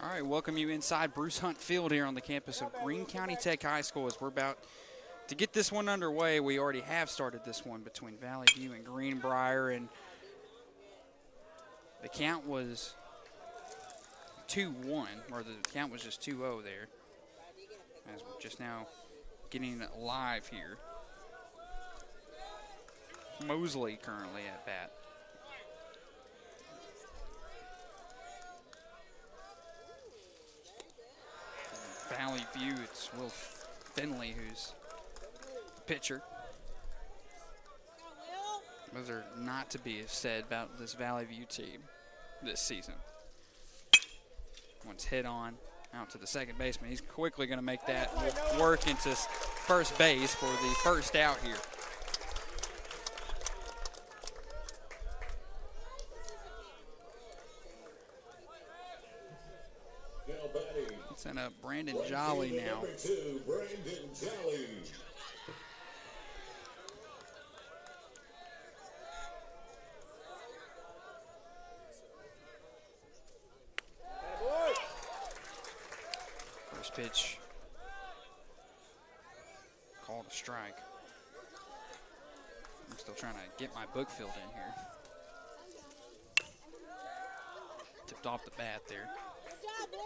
All right, welcome you inside Bruce Hunt Field here on the campus of Greene County Tech High School as we're about to get this one underway. We already have started this one between Valley View and Greenbrier, and the count was 2-1, or the count was just 2-0 there, as we're just now getting it live here. Mosley currently at bat. Valley View, it's Will Finley who's the pitcher. Those are not to be said about this Valley View team this season. One's hit on out to the second baseman. He's quickly going to make that work into first base for the first out here. Send up Brandon Jolly now. Number 2, Brandon Jolly. First pitch called a strike. I'm still trying to get my book filled in here. Tipped off the bat there. Good job, Will.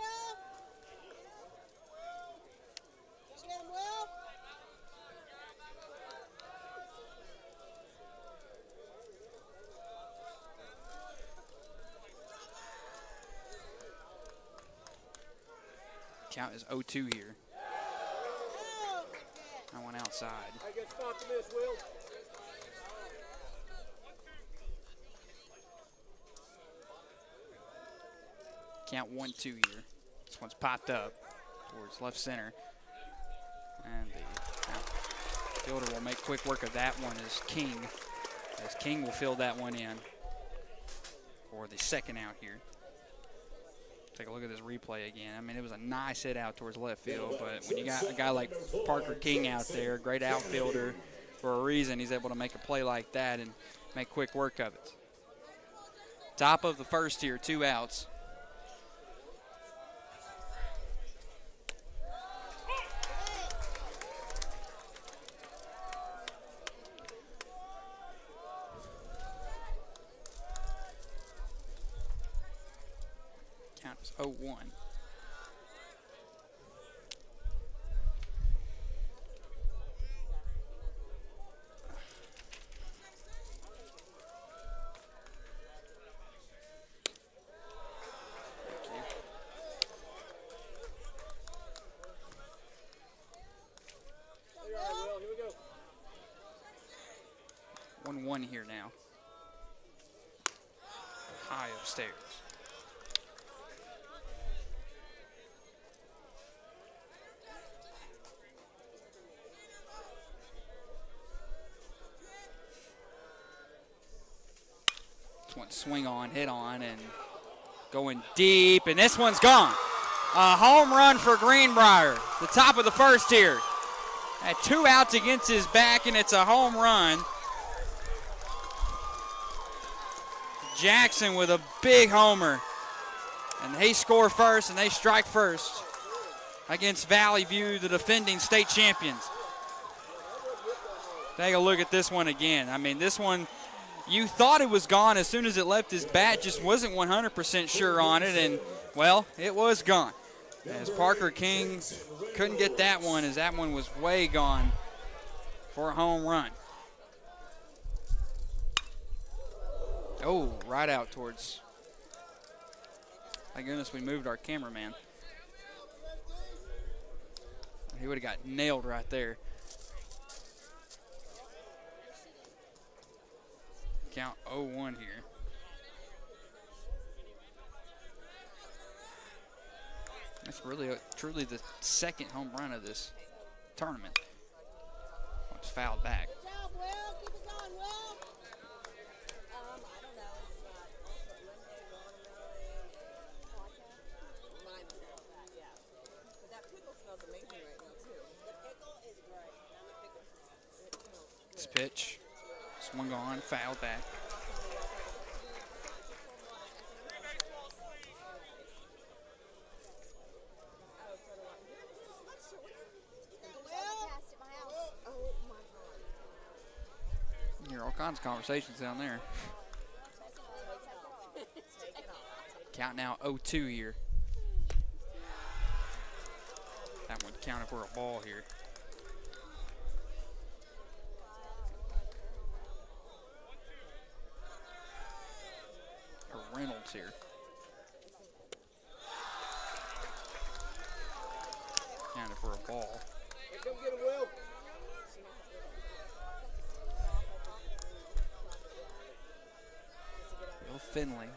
Count is 0-2 here. That one outside. I get spot to miss, Will. Count 1-2 here. This one's popped up towards left center. And the fielder will make quick work of that one as King will fill that one in for the second out here. Take a look at this replay again. I mean, it was a nice hit out towards left field, but when you got a guy like Parker King out there, great outfielder for a reason, he's able to make a play like that and make quick work of it. Top of the first here, 2 outs. Count is 0-1. All right, Will, here we go. 1-1 here now. High upstairs. This one swing on, hit on, and going deep, and this one's gone. A home run for Greenbrier. The top of the first here. Had 2 outs against his back, and it's a home run. Jackson with a big homer. And they score first, and they strike first against Valley View, the defending state champions. Take a look at this one again. I mean, this one, you thought it was gone as soon as it left his bat, just wasn't 100% sure on it, and, well, it was gone. As Parker King couldn't get that one, as that one was way gone for a home run. Oh, right out towards, thank goodness we moved our cameraman. He would have got nailed right there. Count 0-1 here. That's really, truly the second home run of this tournament. It's fouled back. Good job, Will. Keep it going, Will. I don't know. Mine smells that, yeah. But that pickle smells amazing right now, too. The pickle is great. I'm a pickle fan. It smells good. This pitch, swung on, fouled back. kinds of conversations down there. Count now 0-2 here. That one counted for a ball here. For Reynolds here. Counted for a ball. Hey, come get him, Will. Will Finley,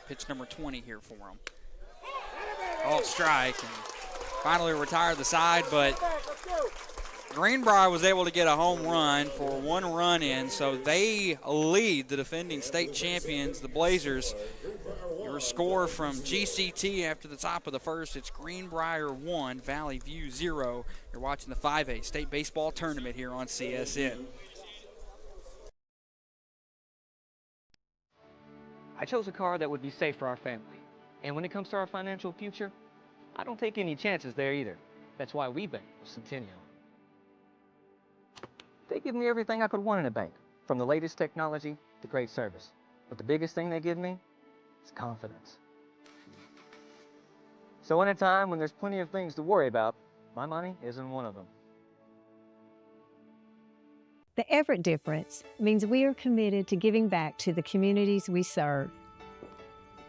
pitch number 20 here for him. Called strike and finally retired the side, but Greenbrier was able to get a home run for 1 run in, so they lead the defending state champions, the Blazers. Your score from GCT after the top of the first, it's Greenbrier 1, Valley View 0. You're watching the 5A State Baseball Tournament here on CSN. I chose a car that would be safe for our family. And when it comes to our financial future, I don't take any chances there either. That's why we bank with Centennial. They give me everything I could want in a bank, from the latest technology to great service. But the biggest thing they give me is confidence. So in a time when there's plenty of things to worry about, my money isn't one of them. The Everett difference means we are committed to giving back to the communities we serve.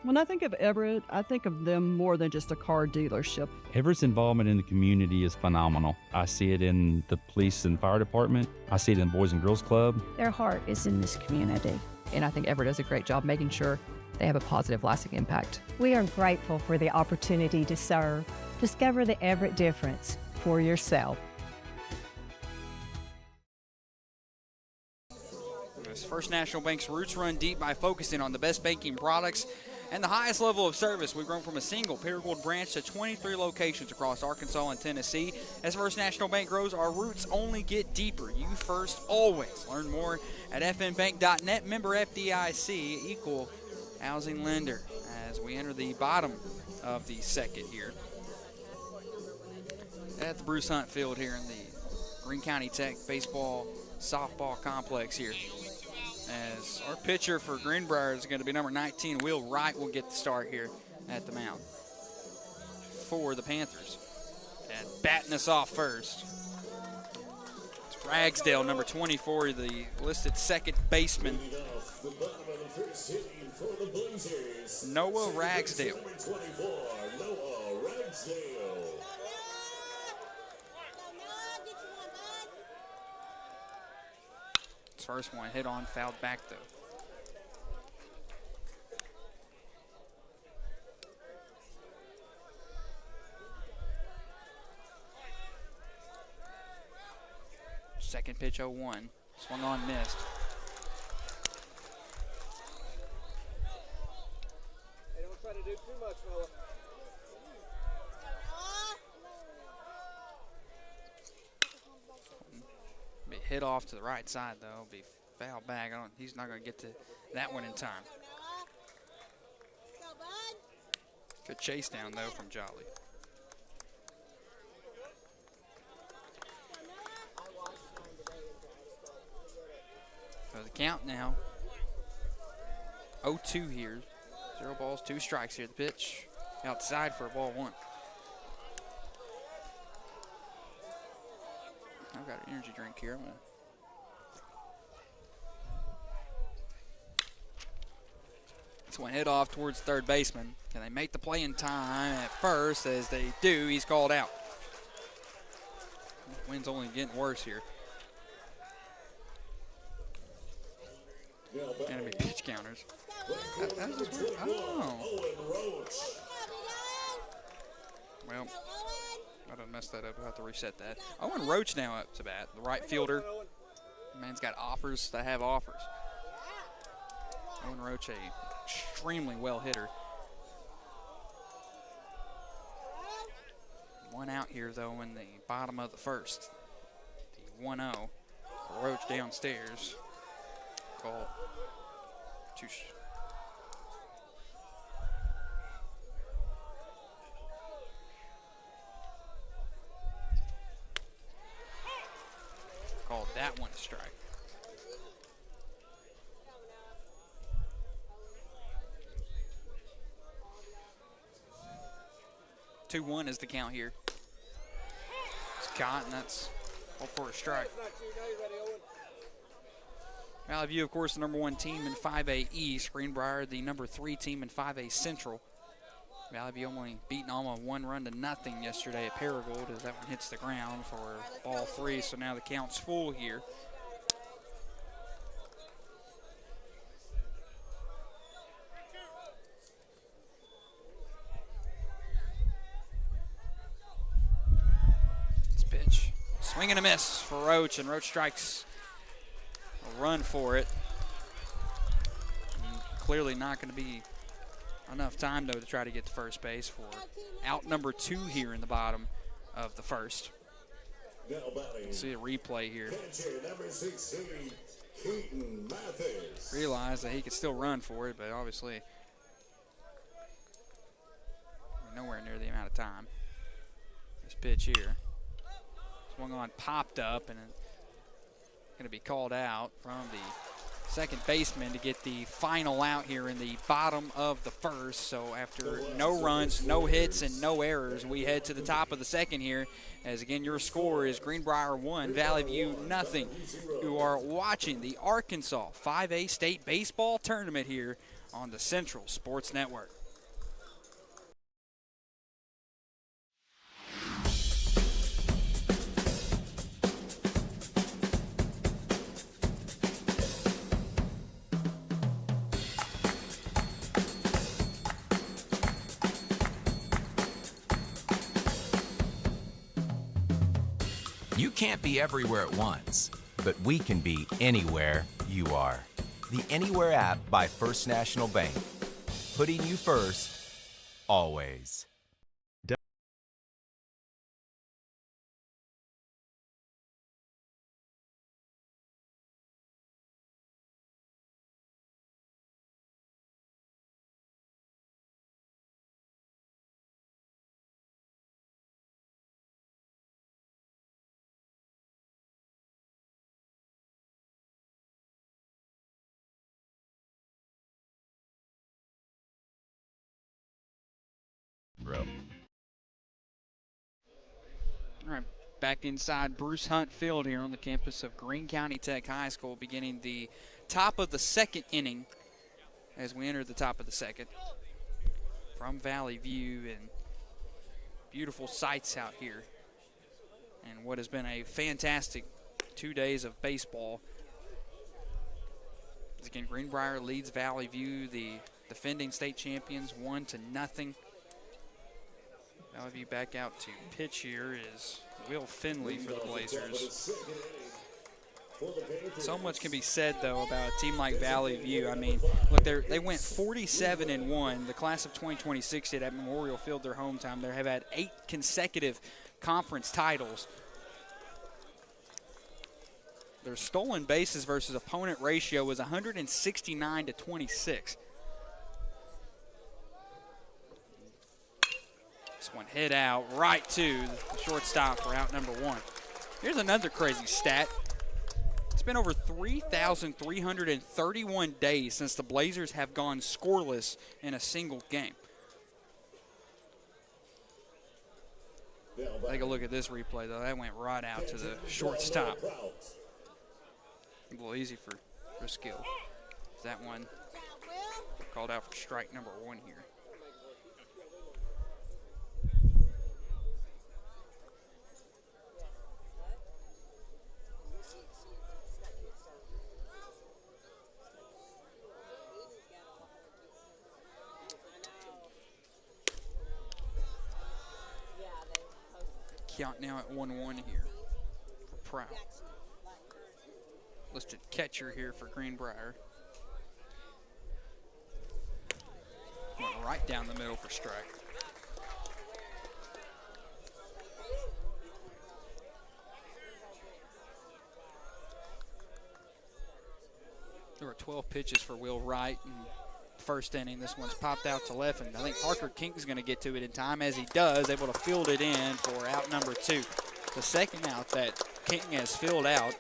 When I think of Everett, I think of them more than just a car dealership. Everett's involvement in the community is phenomenal. I see it in the police and fire department. I see it in the Boys and Girls Club. Their heart is in this community. And I think Everett does a great job making sure they have a positive, lasting impact. We are grateful for the opportunity to serve. Discover the Everett difference for yourself. First National Bank's roots run deep by focusing on the best banking products and the highest level of service. We've grown from a single Paragould branch to 23 locations across Arkansas and Tennessee. As First National Bank grows, our roots only get deeper. You first, always. Learn more at fnbank.net. Member FDIC, equal housing lender, as we enter the bottom of the second here at the Bruce Hunt Field here in the Greene County Tech baseball softball complex here. As our pitcher for Greenbrier is going to be number 19, Will Wright will get the start here at the mound for the Panthers. And batting us off first, it's Ragsdale, number 24, the listed second baseman. Noah Ragsdale. First one hit on, fouled back though. Second pitch 0-1. Swung on, missed. Hey, don't try to do too much, Noah. Be hit off to the right side though. Be fouled back. He's not going to get to that one in time. Good chase down though from Jolly. So the count now, 0-2 here. 0 balls, 2 strikes here. The pitch outside for a ball 1. I've got an energy drink here. This one hit off towards third baseman. Can they make the play in time at first? As they do, he's called out. Wind's only getting worse here. Enemy pitch counters. Oh. Well, I done messed that up. I'll have to reset that. Owen Roach now up to bat. The right fielder. Man's got offers that have offers. Owen Roach, a extremely well hitter. 1 out here though in the bottom of the first. The 1-0. Roach downstairs. Call. Called that one a strike. 2-1 is the count here. It's caught, and that's all for a strike. Valley View, of course, the #1 team in 5A East. Greenbrier, the #3 team in 5A Central. Valley View only beaten Alma 1-0 yesterday at Paragould as that one hits the ground for ball 3. So now the count's full here. This pitch, swing and a miss for Roach, and Roach strikes a run for it. And clearly not going to be enough time, though, to try to get to first base for out #2 here in the bottom of the first. See a replay here. Realize that he could still run for it, but obviously we're nowhere near the amount of time. This pitch here. Swung on, popped up, and going to be called out from the second baseman to get the final out here in the bottom of the first. So after no runs, no hits, and no errors, we head to the top of the second here. As again, your score is Greenbrier 1, Valley View 0. You are watching the Arkansas 5A State Baseball Tournament here on the Central Sports Network. You can't be everywhere at once, but we can be anywhere you are. The Anywhere app by First National Bank. Putting you first, always. All right, back inside Bruce Hunt Field here on the campus of Greene County Tech High School, beginning the top of the second inning as we enter the top of the second. From Valley View, and beautiful sights out here. And what has been a fantastic 2 days of baseball. As again, Greenbrier leads Valley View, the defending state champions, 1-0. Valley View back out to pitch here is Will Finley for the Blazers. So much can be said, though, about a team like Valley View. I mean, look, they went 47-1. The class of 2026 did at Memorial Field, their hometown. They have had 8 consecutive conference titles. Their stolen bases versus opponent ratio was 169-26. This one hit out right to the shortstop for out #1. Here's another crazy stat. It's been over 3,331 days since the Blazers have gone scoreless in a single game. Take a look at this replay, though. That went right out to the shortstop. A little easy for Skill. That one called out for strike #1 here. Count now at 1-1 here for Prout. Listed catcher here for Greenbrier. Went right down the middle for strike. There were 12 pitches for Will Wright in the first inning. This one's popped out to left, and I think Parker King's going to get to it in time. As he does, able to field it in for out #2. The second out that King has filled out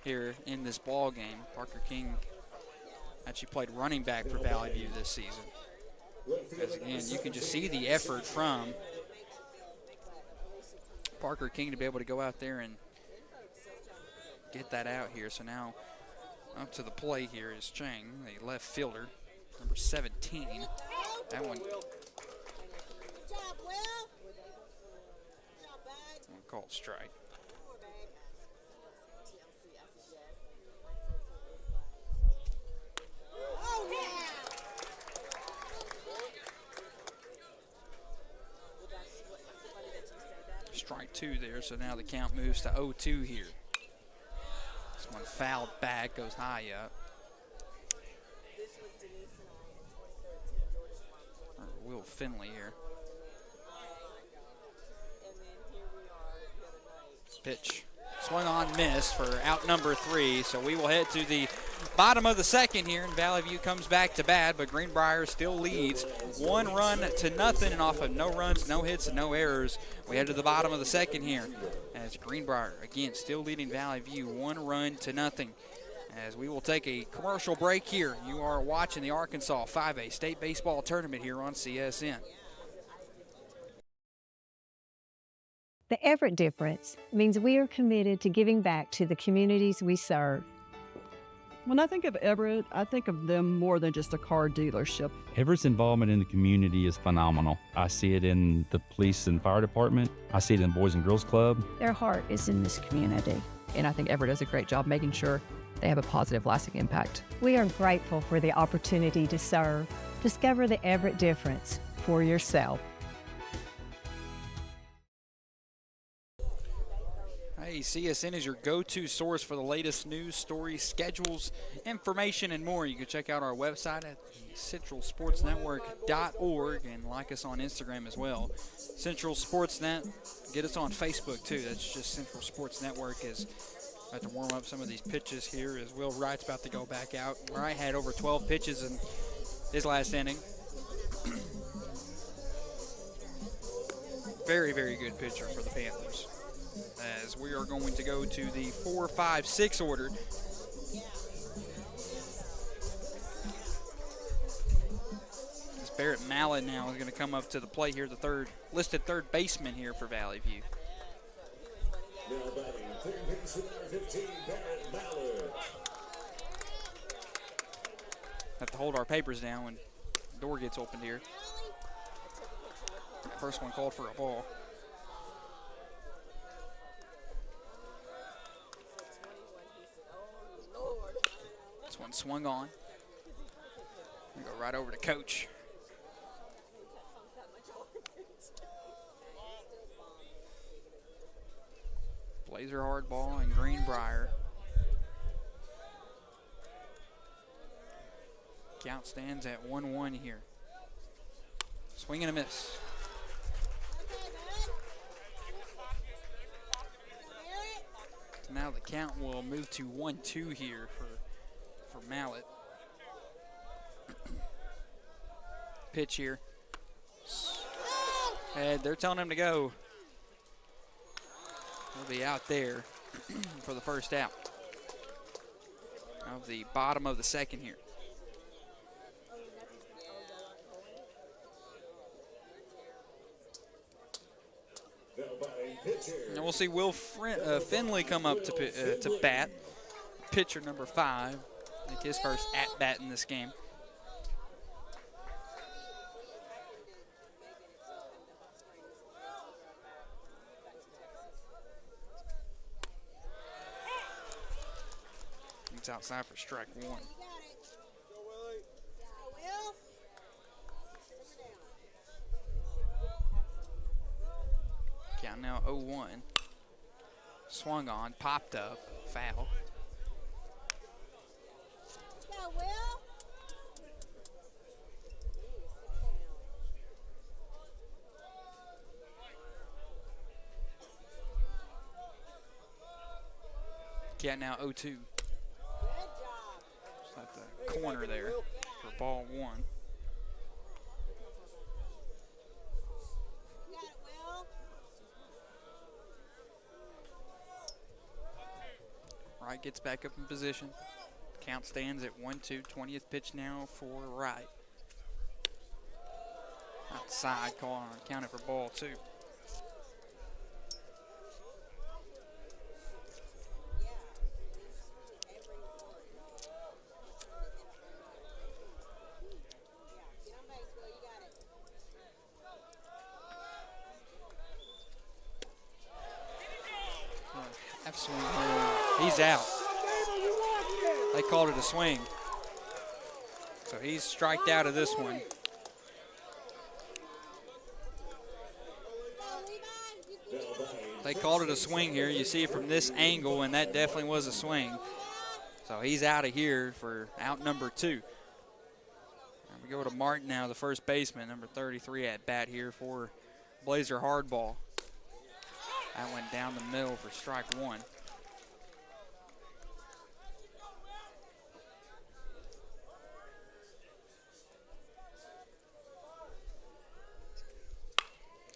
here in this ball game. Parker King actually played running back for Valley View this season. Because again, you can just see the effort from Parker King to be able to go out there and get that out here. So now up to the plate here is Chang, the left fielder, number 17. That one called strike. Strike 2 there, so now the count moves to 0-2 here. This one fouled back, goes high up. Will Finley here. Pitch. Swung on, missed for out number 3, so we will head to the bottom of the second here, and Valley View comes back to bat, but Greenbrier still leads 1-0, and off of no runs, no hits, and no errors, we head to the bottom of the second here, as Greenbrier, again, still leading Valley View 1-0. As we will take a commercial break here. You are watching the Arkansas 5A State Baseball Tournament here on CSN. The Everett difference means we are committed to giving back to the communities we serve. When I think of Everett, I think of them more than just a car dealership. Everett's involvement in the community is phenomenal. I see it in the police and fire department. I see it in the Boys and Girls Club. Their heart is in this community. And I think Everett does a great job making sure they have a positive, lasting impact. We are grateful for the opportunity to serve. Discover the Everett difference for yourself. Hey, CSN is your go-to source for the latest news, stories, schedules, information, and more. You can check out our website at centralsportsnetwork.org and like us on Instagram as well. Central Sportsnet, get us on Facebook too. That's just Central Sports Network. Is about to warm up some of these pitches here as Will Wright's about to go back out. Wright had over 12 pitches in his last inning. Very, very good pitcher for the Panthers. As we are going to go to the 4, 5, 6 order. This Barrett Mallett now is going to come up to the plate here, the listed third baseman here for Valley View. Now batting, third baseman, number 15, Barrett Mallett. Have to hold our papers down when the door gets opened here. First one called for a ball. This one swung on. We go right over to Coach. Blazer hardball and Greenbrier. Count stands at 1-1 here. Swing and a miss. So now the count will move to 1-2 here for Mallett. Pitch here. And they're telling him to go. He'll be out there for the first out of the bottom of the second here. And we'll see Will Finley come up to bat. Pitcher number 5. Make his first at-bat in this game. It's outside for strike 1. Count now 0-1. Swung on, popped up, foul. Count now 0-2. Just at the corner there for ball 1. Wright gets back up in position. Count stands at 1-2. 20th pitch now for Wright. Outside, counted for ball 2. Half swing here. He's out. They called it a swing. So he's striked out of this one. They called it a swing here. You see it from this angle, and that definitely was a swing. So he's out of here for out number 2. And we go to Martin now, the first baseman, number 33 at bat here for Blazer Hardball. That went down the middle for strike 1.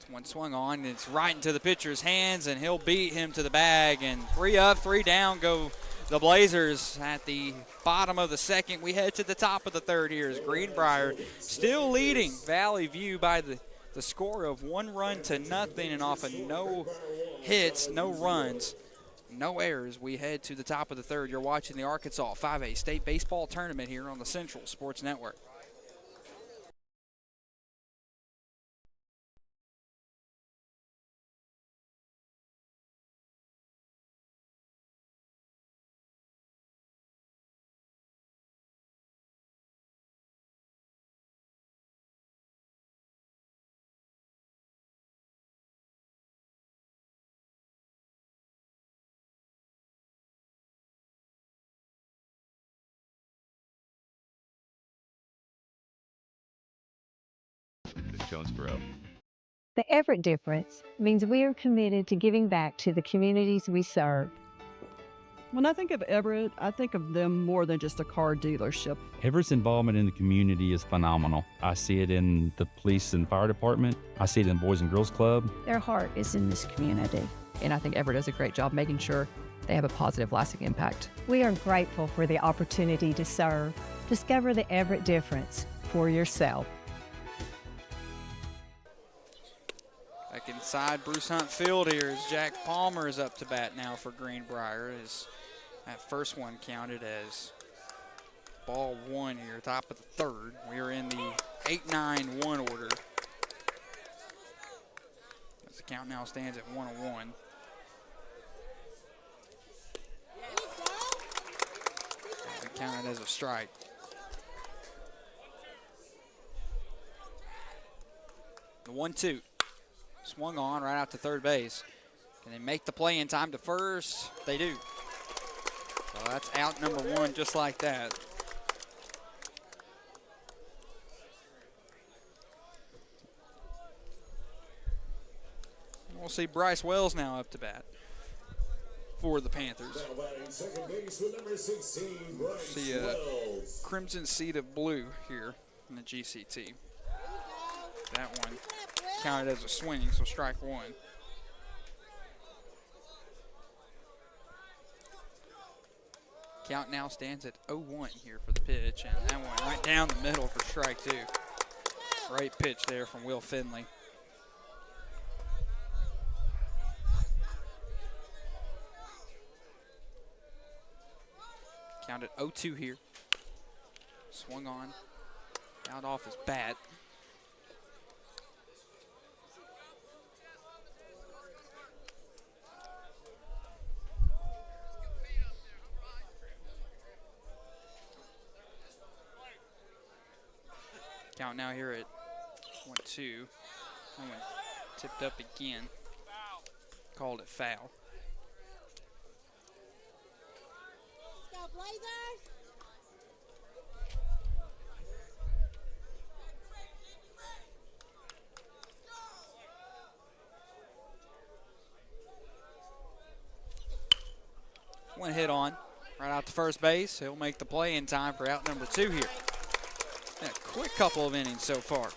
One swung on, it's right into the pitcher's hands, and he'll beat him to the bag. And 3 up, 3 down go the Blazers at the bottom of the second. We head to the top of the third here as Greenbrier still leading Valley View by the score of 1-0, and off of no hits, no runs, no errors. We head to the top of the third. You're watching the Arkansas 5A State Baseball Tournament here on the Central Sports Network. Jonesboro. The Everett difference means we are committed to giving back to the communities we serve. When I think of Everett, I think of them more than just a car dealership. Everett's involvement in the community is phenomenal. I see it in the police and fire department. I see it in the Boys and Girls Club. Their heart is in this community. And I think Everett does a great job making sure they have a positive, lasting impact. We are grateful for the opportunity to serve. Discover the Everett difference for yourself. Back inside Bruce Hunt Field here as Jack Palmer is up to bat now for Greenbrier. As that first one counted as ball 1 here, top of the third. We are in the 8-9-1 order. As the count now stands at 1-1. And counted as a strike. The 1-2. Swung on right out to third base. Can they make the play in time to first? They do. So that's out number 1 just like that. We'll see Bryce Wells now up to bat for the Panthers. See a crimson seed of blue here in the GCT. That one counted as a swing, so strike 1. Count now stands at 0-1 here for the pitch, and that one right down the middle for strike 2. Great pitch there from Will Finley. Count at 0-2 here. Swung on, out off his bat. Count now here at 1-2. That one tipped up again. Called it foul. Let's go, Blazers! One hit on, right out to first base. He'll make the play in time for out number 2 here. A quick couple of innings so far.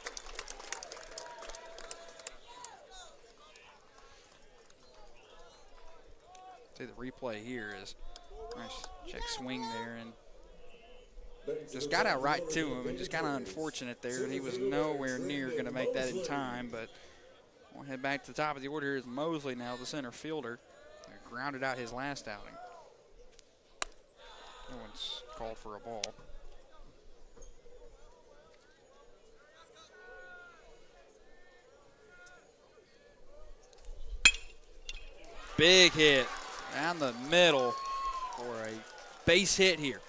See the replay here is nice check swing there, and just got out right to him, and just kind of unfortunate there. He was nowhere near going to make that in time, but we'll head back to the top of the order. Here is Mosley now, the center fielder. Grounded out his last outing. No one's called for a ball. Big hit Down the middle for a base hit here.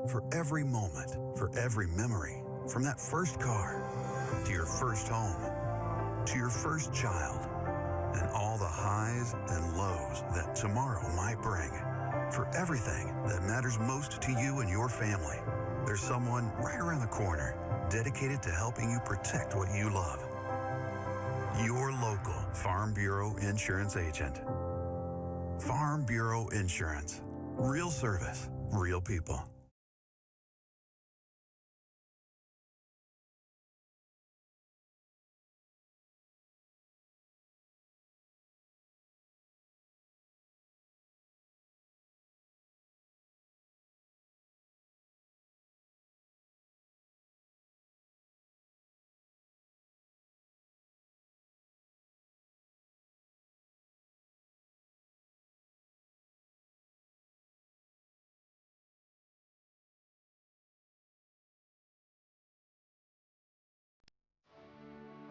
For every moment, for every memory, from that first car, to your first home, to your first child, and all the highs and lows that tomorrow might bring. For everything that matters most to you and your family, there's someone right around the corner dedicated to helping you protect what you love. Your local Farm Bureau Insurance agent. Farm Bureau Insurance. Real service, real people.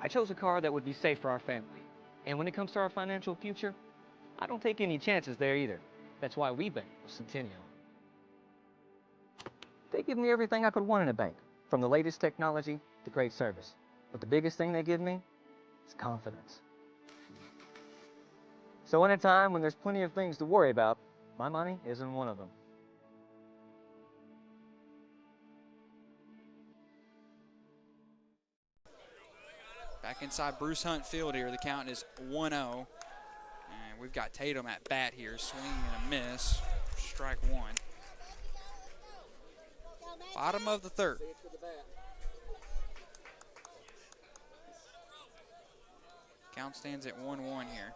I chose a car that would be safe for our family. And when it comes to our financial future, I don't take any chances there either. That's why we bank with Centennial. They give me everything I could want in a bank, from the latest technology to great service. But the biggest thing they give me is confidence. So in a time when there's plenty of things to worry about, my money isn't one of them. Back inside Bruce Hunt Field here. The count is 1-0. And we've got Tatum at bat here. Swing and a miss. Strike one. Bottom of the third. Count stands at 1-1 here.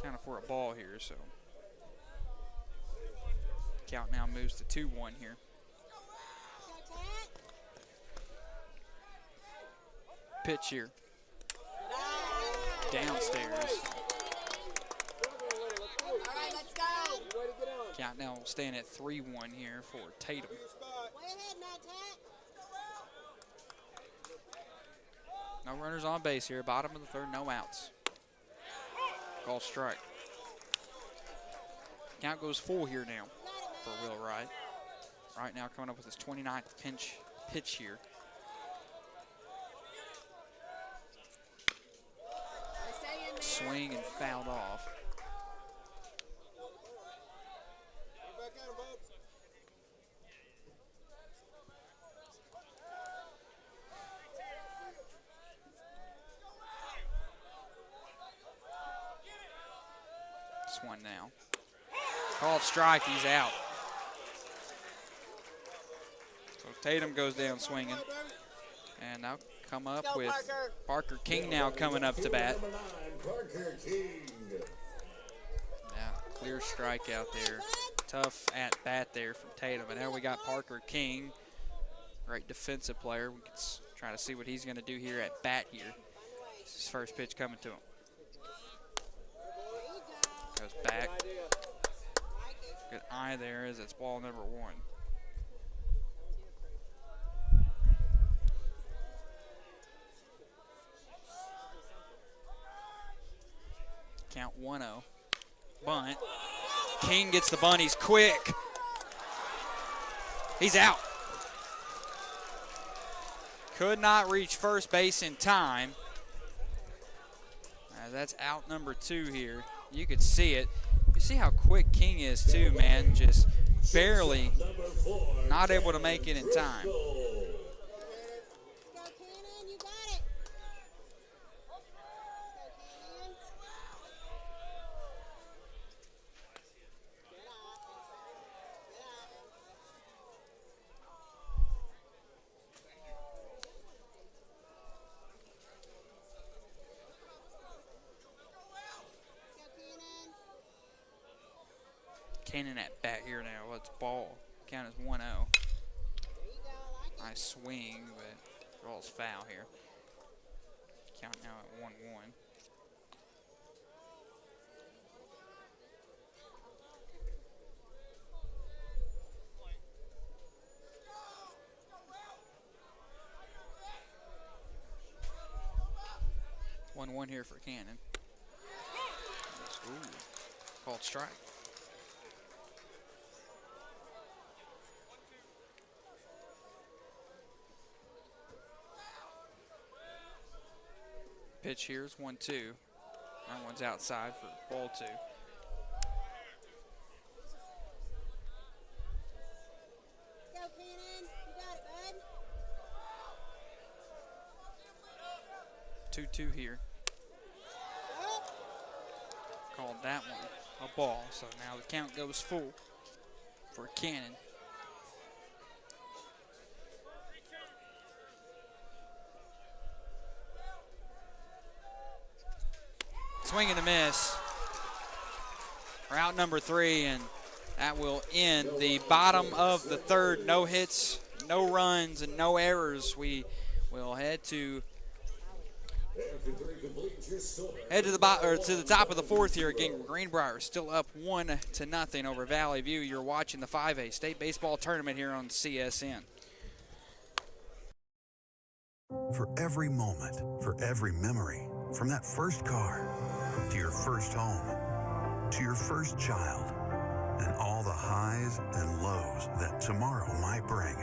Counted for a ball here, so count now moves to 2-1 here. Pitch here. Downstairs. Count now staying at 3-1 here for Tatum. No runners on base here. Bottom of the third, no outs. Call strike. Count goes full here now for Will Wright. Right now coming up with his 29th pitch here. Swing and fouled off. This one now. Called strike, he's out. So Tatum goes down swinging. And now come up with Parker King now coming up to bat. Yeah, clear strikeout there. Tough at bat there from Tatum. And now we got Parker King, great defensive player. We can try to see what he's going to do here at bat here. This is his first pitch coming to him. Goes back. Good eye there as it's ball number one. Count 1-0. Bunt. King gets the bunt. He's quick. He's out. Could not reach first base in time. That's out number 2 here. You could see it. You see how quick King is too, man. Just barely not able to make it in time. Cannon at bat here now. Let's ball. Count as 1-0. Nice swing, but draws foul here. Count now at 1-1. One here for Cannon. Ooh, called strike. Pitch here is 1-2. That one's outside for ball 2. Go, Cannon. You got it, bud. 2-2 here. Called that one a ball, so now the count goes full for Cannon. Swing and a miss. Route number 3, and that will end the bottom of the 3rd. No hits, no runs, and no errors. We will head to the top of the 4th here. Again, Greenbrier still up 1-0 over Valley View. You're watching the 5A State Baseball Tournament here on CSN. For every moment, for every memory, from that first car to your first home, to your first child, and all the highs and lows that tomorrow might bring.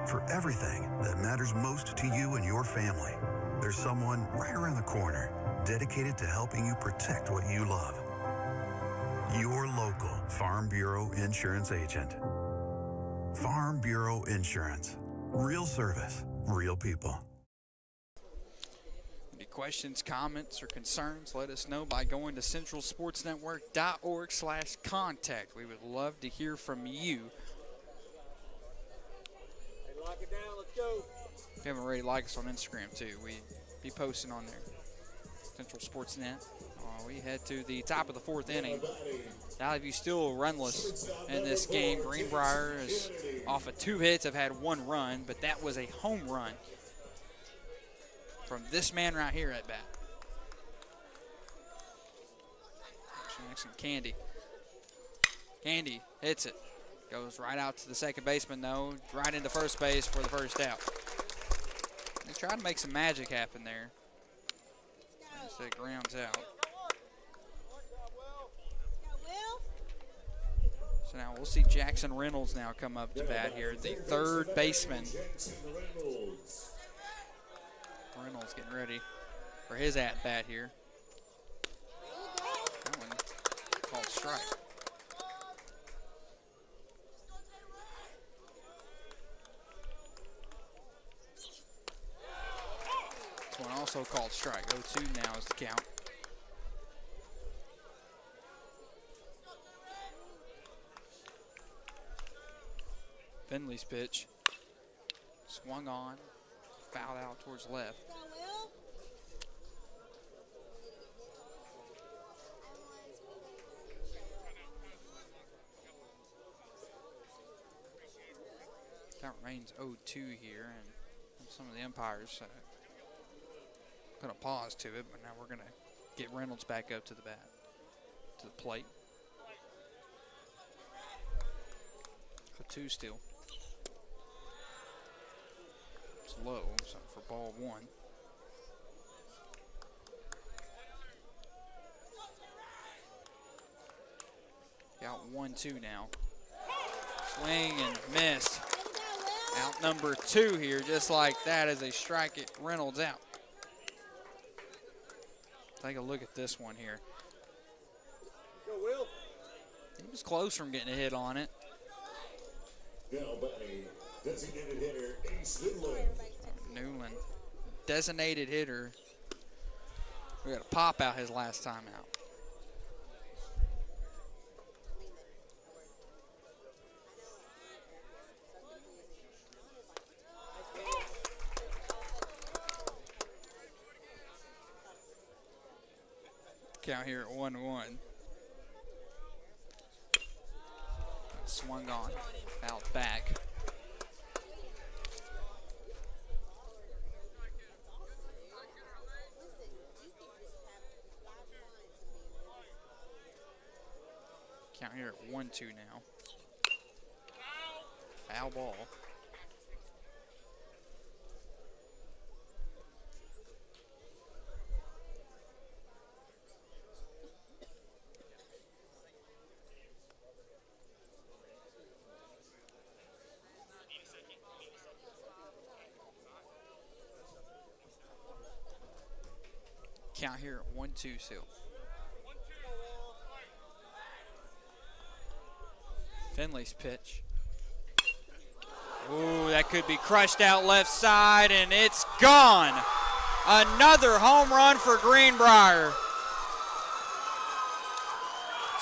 For everything that matters most to you and your family, there's someone right around the corner dedicated to helping you protect what you love. Your local Farm Bureau insurance agent. Farm Bureau Insurance. Real service, real people. Any questions, comments, or concerns, let us know by going to centralsportsnetwork.org/contact. We would love to hear from you. Hey, lock it down. Let's go. If you haven't already, like us on Instagram too. We be posting on there. Central Sportsnet. We head to the top of the 4th inning. Valley View still runless in this game. Greenbrier is off of 2 hits. Have had 1 run, but that was a home run from this man right here at bat. Jackson Candy. Candy hits it. Goes right out to the second baseman, though. Right into first base for the first out. They tried to make some magic happen there. Instead, it grounds out. So now we'll see Jackson Reynolds now come up to bat here, the 3rd baseman. Reynolds getting ready for his at-bat here. That one called strike. This one also called strike. 0-2 now is the count. Finley's pitch. Swung on. Fouled out towards left. Count remains 0-2 here, and some of the umpires put a pause to it, but now we're going to get Reynolds back up to the bat, to the plate. 0-2 still. It's low, so for ball 1. Out 1-2 now. Swing and missed. Out number 2 here, just like that, as they strike it. Reynolds out. take a look at this one here. Go, Will. He was close from getting a hit on it. Now batting, designated hitter Ace Newland. Newland, designated hitter. We got a pop out his last time out. Count here at 1-1. Swung on, fouled back. Count here at 1-2 now. Foul ball. Count here at 1-2 still. Finley's pitch. Ooh, that could be crushed out left side, and it's gone. Another home run for Greenbrier.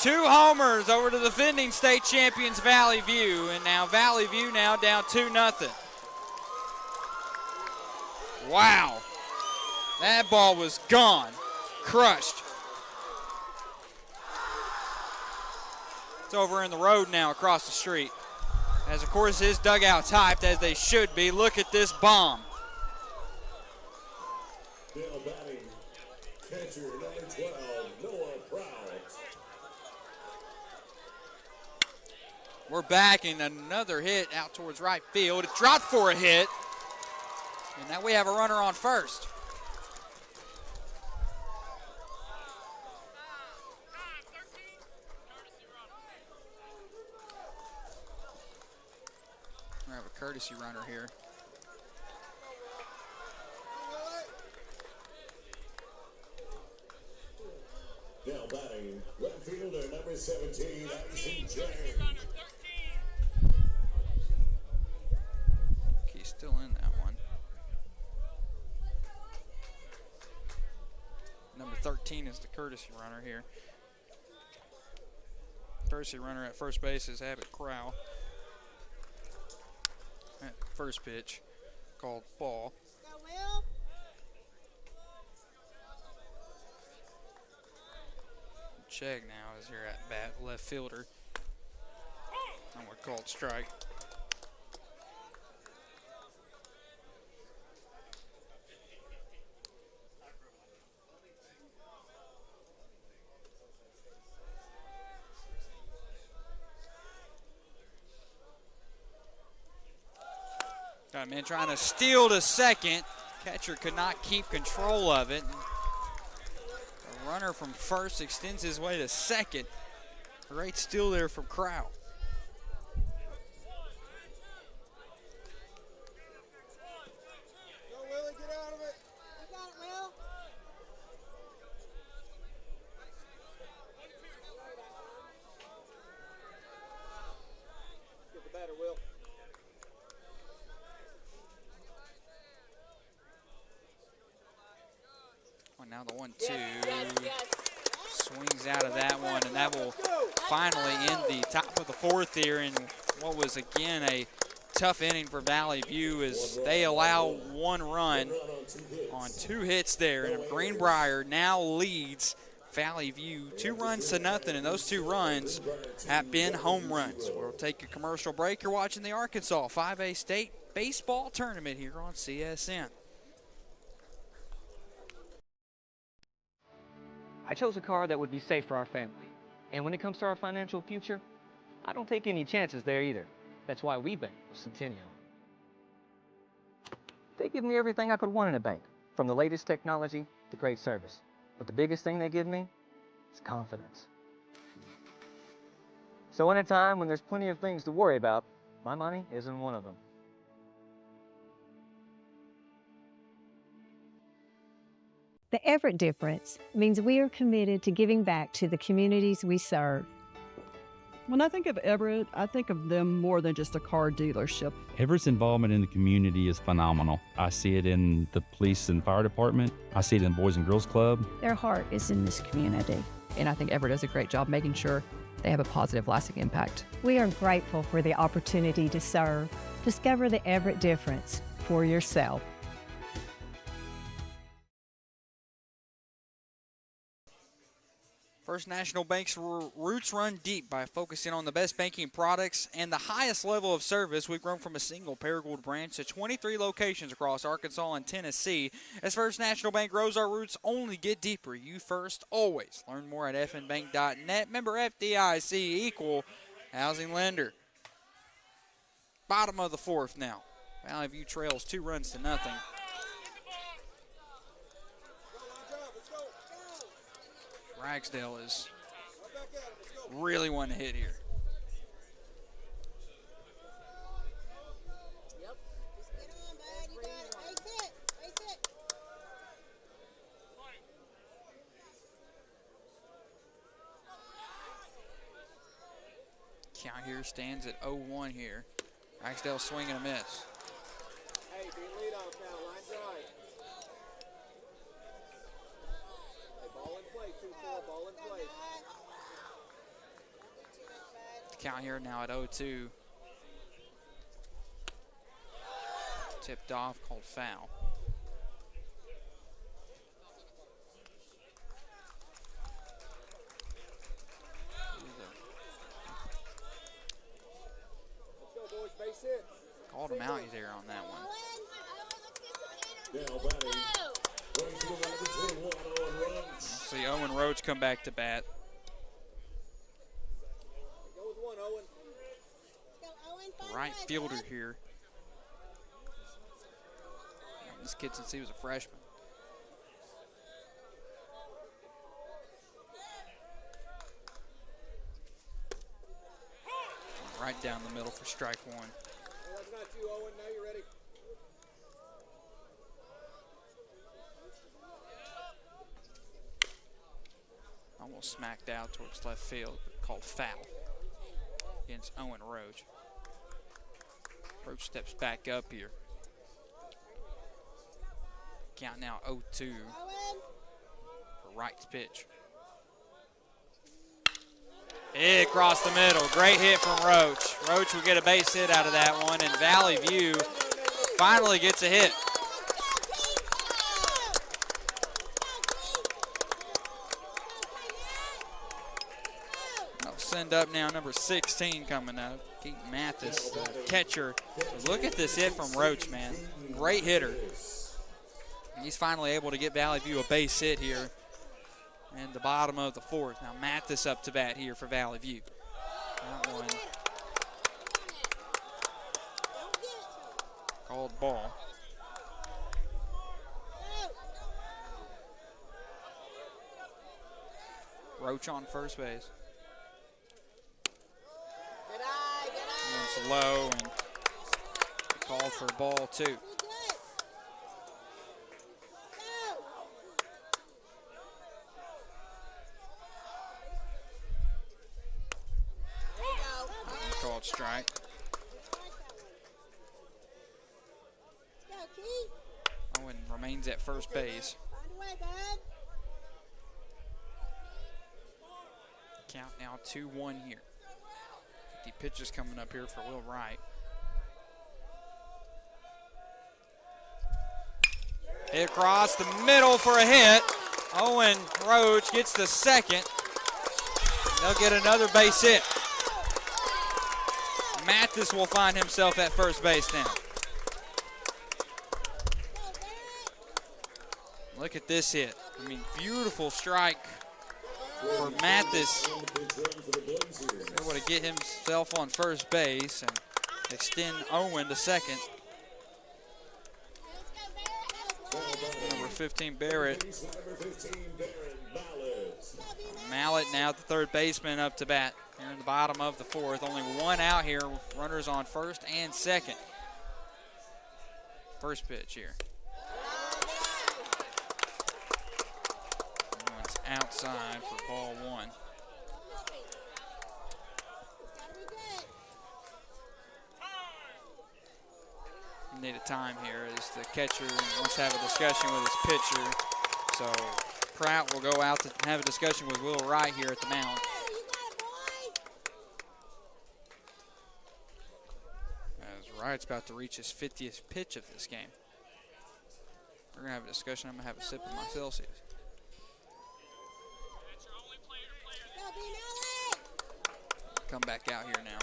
2 homers over to the defending state champions Valley View, and now Valley View now down 2-0. Wow. That ball was gone, crushed. It's over in the road now across the street. As of course his dugout's hyped as they should be. Look at this bomb. Now batting, catcher number 12, Noah Proud. We're back in another hit out towards right field. It dropped for a hit. And now we have a runner on first. We have a courtesy runner here. Now batting, left fielder number 17, Addison James. He's still in that one. Number 13 is the courtesy runner here. Courtesy runner at first base is Abbott Crowell. At first pitch, called ball. Chegg now is here at bat, left fielder. And we're called strike. Got a man trying to steal to second. Catcher could not keep control of it. The runner from first extends his way to second. Great steal there from Crowell. Go, Willie, get out of it. You got it, Will. Get the batter, Will. Well, now the 1-2 swings out of that one, and that will finally end the top of the fourth here in what was again a tough inning for Valley View as they allow 1 run on 2 hits there, and Greenbrier now leads Valley View 2 runs to nothing, and those 2 runs have been home runs. We'll take a commercial break. You're watching the Arkansas 5A State Baseball Tournament here on CSN. I chose a car that would be safe for our family. And when it comes to our financial future, I don't take any chances there either. That's why we bank with Centennial. They give me everything I could want in a bank, from the latest technology to great service. But the biggest thing they give me is confidence. So in a time when there's plenty of things to worry about, my money isn't one of them. The Everett difference means we are committed to giving back to the communities we serve. When I think of Everett, I think of them more than just a car dealership. Everett's involvement in the community is phenomenal. I see it in the police and fire department. I see it in the Boys and Girls Club. Their heart is in this community, and I think Everett does a great job making sure they have a positive, lasting impact. We are grateful for the opportunity to serve. Discover the Everett difference for yourself. First National Bank's roots run deep by focusing on the best banking products and the highest level of service. We've grown from a single Paragould branch to 23 locations across Arkansas and Tennessee. As First National Bank grows, our roots only get deeper. You first, always. Learn more at fnbank.net. Member FDIC, equal housing lender. Bottom of the fourth now. Valley View trails 2 runs to nothing. Ragsdale is really wanting to hit here. Yep. Just get on, bud. You got it. Race it. Race it. Count here stands at 0-1 here. Ragsdale swing and a miss. Hey, be lead off now. Line drive. Hey, ball in play. 2-4. Ball in play. Count here now at 0-2. Tipped off, called foul. Let's go, boys. Base hit. Called him out there on that one. Now batting. Going to the number 21, Owen Roach. See Owen Roach come back to bat. Go with 1, Owen. Right fielder here. This kid, since he was a freshman. Right down the middle for strike 1. No, that's not you, Owen. Now you're ready. Almost smacked out towards left field, but called foul against Owen Roach. Roach steps back up here. Count now 0-2 for Wright's pitch. Hit across the middle. Great hit from Roach. Roach will get a base hit out of that one, and Valley View finally gets a hit. I'll send up now number 16 coming up. Keaton Mathis, the catcher. But look at this hit from Roach, man. Great hitter. He's finally able to get Valley View a base hit here in the bottom of the fourth. Now Mathis up to bat here for Valley View. That one called ball. Roach on first base. It's low and called for ball 2. Called strike. Owen remains at first base. Count now 2-1 here. 50 pitches coming up here for Will Wright. Hit across the middle for a hit. Owen Roach gets the second. They'll get another base hit. Mathis will find himself at first base now. Look at this hit. I mean, beautiful strike for Mathis. Able to get himself on first base and extend Owen to second. Number 15, Barrett. Mallett now the third baseman up to bat. Here in the bottom of the fourth. Only one out here. Runners on first and second. First pitch here. outside for ball one. Need a time here as the catcher wants to have a discussion with his pitcher. So Pratt will go out to have a discussion with Will Wright here at the mound. As Wright's about to reach his 50th pitch of this game. We're going to have a discussion. I'm going to have a sip of my Celsius. Come back out here now.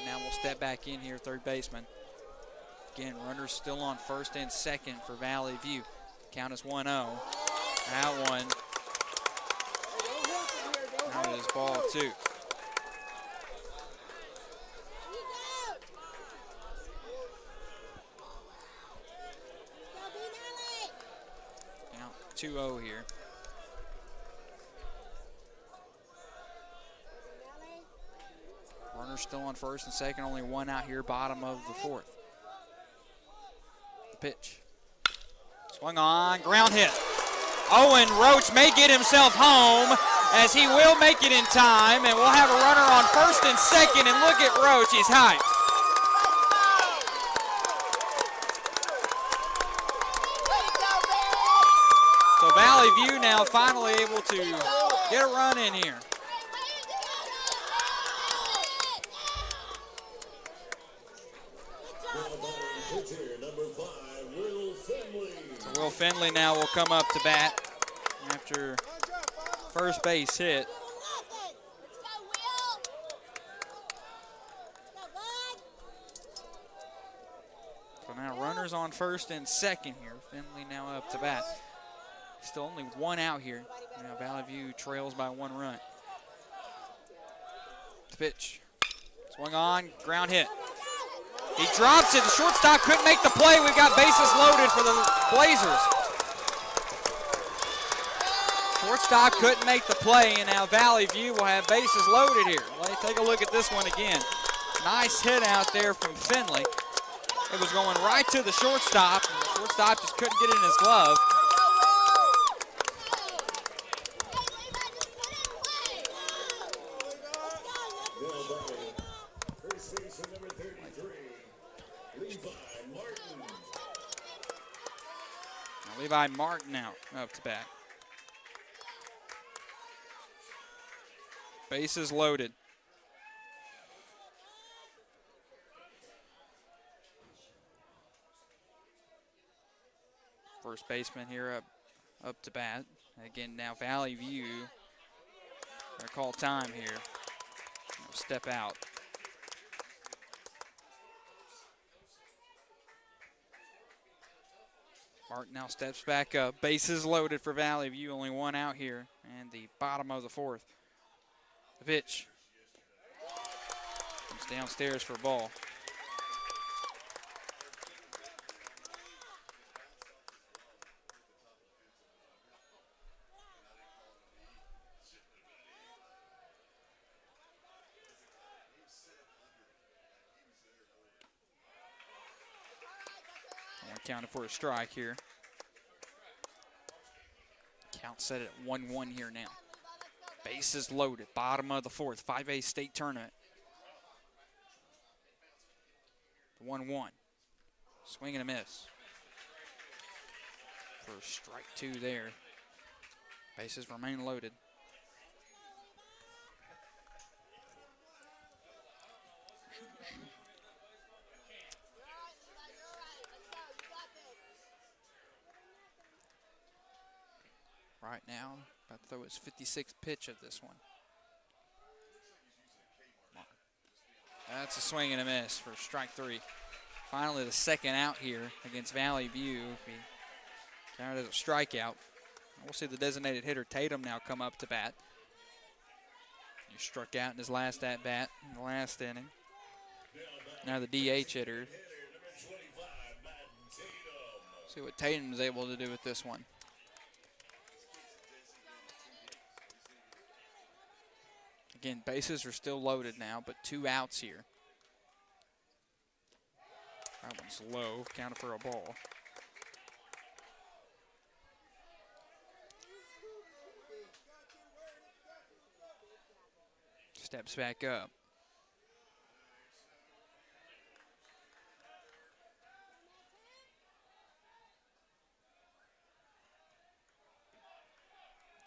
Now we'll step back in here, third baseman. Again, runners still on first and second for Valley View. Count is 1-0. That one. Out is ball two. Count 2-0 here. Runners still on first and second, only one out here, bottom of the fourth. The pitch. Swung on, ground hit. Owen Roach may get himself home as he will make it in time, and we'll have a runner on first and second, and look at Roach, he's hyped. So Valley View now finally able to get a run in here. So Will Finley now will come up to bat after first base hit. So now runners on first and second here. Finley now up to bat. Still only one out here. Now Valley View trails by one run. The pitch. Swung on, ground hit. He drops it. The shortstop couldn't make the play. We've got bases loaded for the Blazers. Shortstop couldn't make the play, and now Valley View will have bases loaded here. Let's take a look at this one again. Nice hit out there from Finley. It was going right to the shortstop, and the shortstop just couldn't get it in his glove. Levi Martin out up to bat. Bases loaded. First baseman here up to bat. Again, now Valley View. They're call time here. They'll step out. Martin now steps back up. Bases loaded for Valley View. Only one out here. And the bottom of the fourth. The pitch. Comes downstairs for a ball. Counted for a strike here. Count set at 1-1 here now. Bases loaded, bottom of the fourth, 5A state tournament. 1-1. Swing and a miss. For strike two there. Bases remain loaded. Right now, about to throw his 56th pitch of this one. That's a swing and a miss for strike three. Finally, the second out here against Valley View. Be counted as a strikeout. We'll see the designated hitter Tatum now come up to bat. He struck out in his last at-bat in the last inning. Now the DH hitter. See what Tatum is able to do with this one. Again, bases are still loaded now, but two outs here. That one's low, counted for a ball. Steps back up.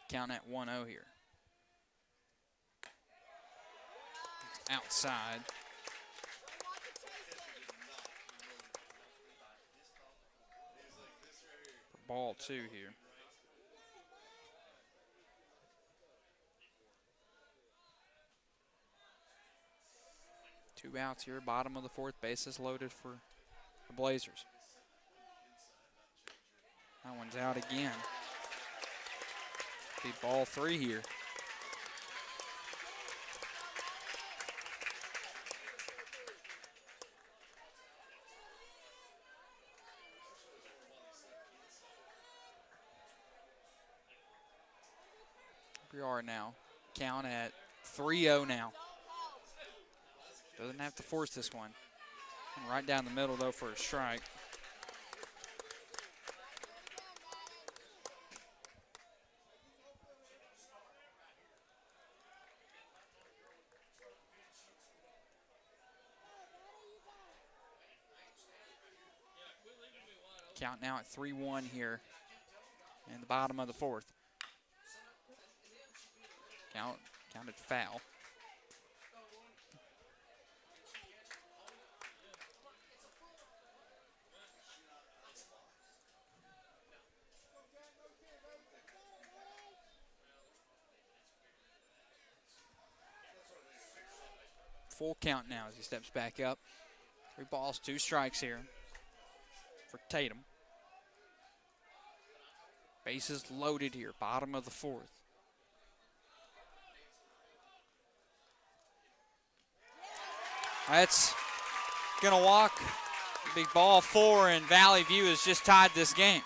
Count at 1-0 here. Outside. Ball 2 here. Two outs here, bottom of the fourth, bases loaded for the Blazers. That one's out again. Be ball 3 here. We are now. Count at 3-0 now. Doesn't have to force this one. And right down the middle, though, for a strike. Count now at 3-1 here in the bottom of the fourth. Counted foul. Full count now as he steps back up. 3 balls, 2 strikes here for Tatum. Bases loaded here, bottom of the fourth. That's gonna walk. Big ball 4, and Valley View has just tied this game.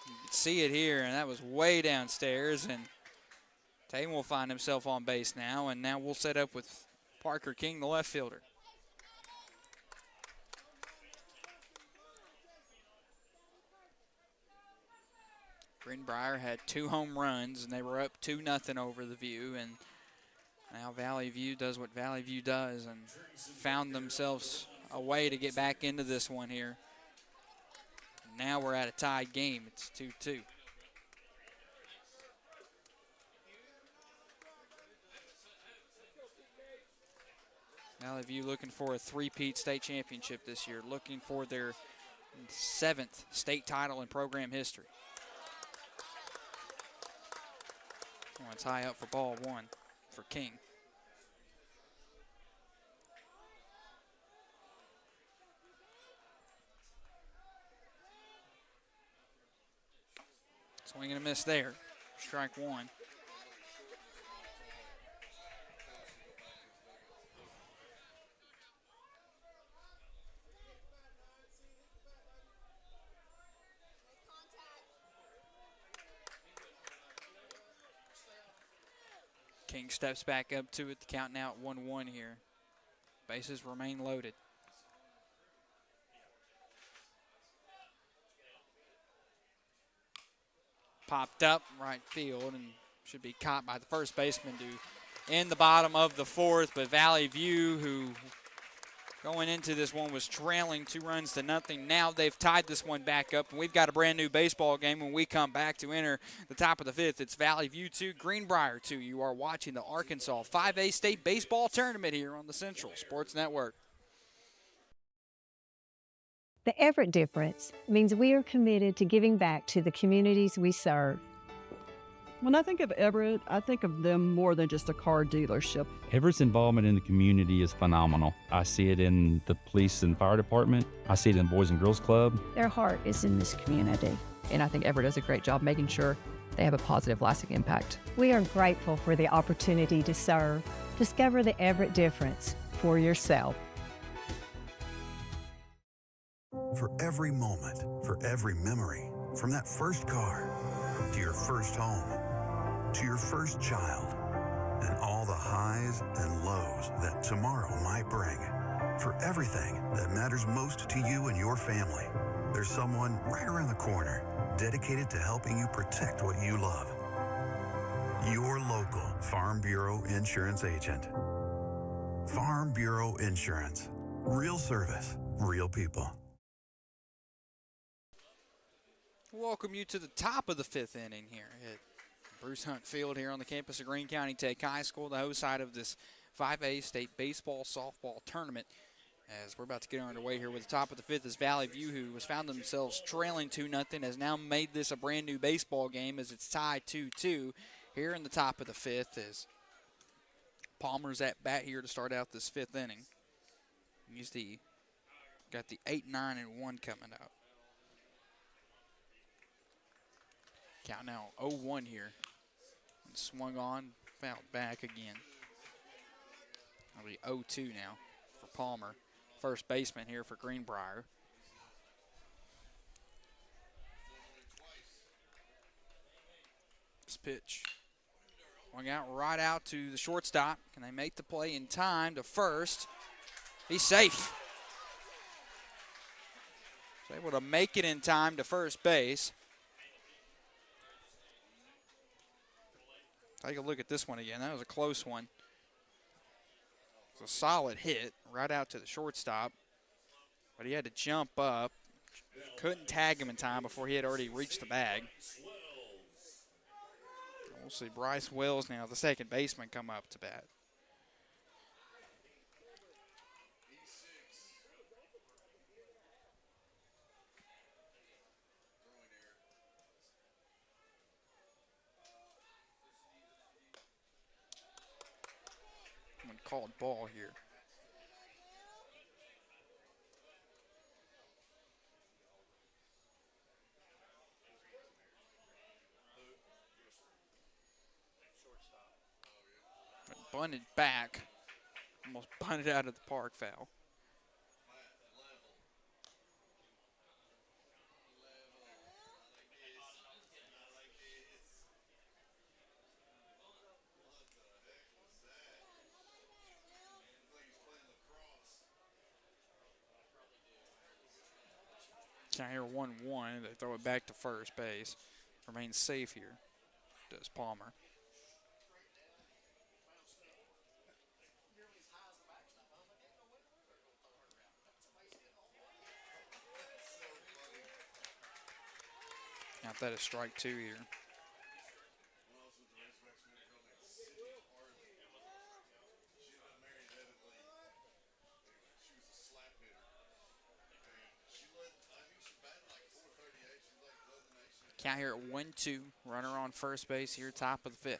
You can see it here, and that was way downstairs, and Tatum will find himself on base now, and now we'll set up with Parker King, the left fielder. Greenbrier had 2 home runs, and they were up 2-0 over the View, and now Valley View does what Valley View does and found themselves a way to get back into this one here. Now we're at a tied game. It's 2-2. Valley View looking for a 3-peat state championship this year, looking for their 7th state title in program history. One's high up for ball 1 for King. Swing and a miss there. Strike 1. King steps back up to it. The count now at 1-1 here. Bases remain loaded. Popped up right field and should be caught by the first baseman to end the bottom of the fourth. But Valley View, who going into this one was trailing 2-0. Now they've tied this one back up, and we've got a brand new baseball game when we come back to enter the top of the 5th. It's Valley View 2, Greenbrier 2. You are watching the Arkansas 5A State Baseball Tournament here on the Central Sports Network. The Everett difference means we are committed to giving back to the communities we serve. When I think of Everett, I think of them more than just a car dealership. Everett's involvement in the community is phenomenal. I see it in the police and fire department. I see it in the Boys and Girls Club. Their heart is in this community. And I think Everett does a great job making sure they have a positive, lasting impact. We are grateful for the opportunity to serve. Discover the Everett difference for yourself. For every moment, for every memory, from that first car to your first home, to your first child, and all the highs and lows that tomorrow might bring. For everything that matters most to you and your family, there's someone right around the corner dedicated to helping you protect what you love. Your local Farm Bureau Insurance agent. Farm Bureau Insurance. Real service, real people. Welcome you to the top of the 5th inning here at Bruce Hunt Field here on the campus of Greene County Tech High School, the host side of this 5A state baseball softball tournament. As we're about to get underway here with the top of the 5th is Valley View, who has found themselves trailing 2-0, has now made this a brand new baseball game as it's tied 2-2 here in the top of the 5th as Palmer's at bat here to start out this 5th inning. He's got the 8, 9, and 1 coming up. Count now 0-1 here. And swung on, fouled back again. It'll be 0-2 now for Palmer. First baseman here for Greenbrier. This pitch. Swung out right out to the shortstop. Can they make the play in time to first? He's safe. He's able to make it in time to first base. Take a look at this one again. That was a close one. It's a solid hit right out to the shortstop. But he had to jump up. Couldn't tag him in time before he had already reached the bag. We'll see Bryce Wells now, the second baseman, come up to bat. Called ball here. But bunted back. Almost bunted out of the park, foul. Count here 1-1. They throw it back to first base. Remains safe here. Does Palmer. Count that as strike 2 here. Count here at 1-2. Runner on first base here, top of the 5th.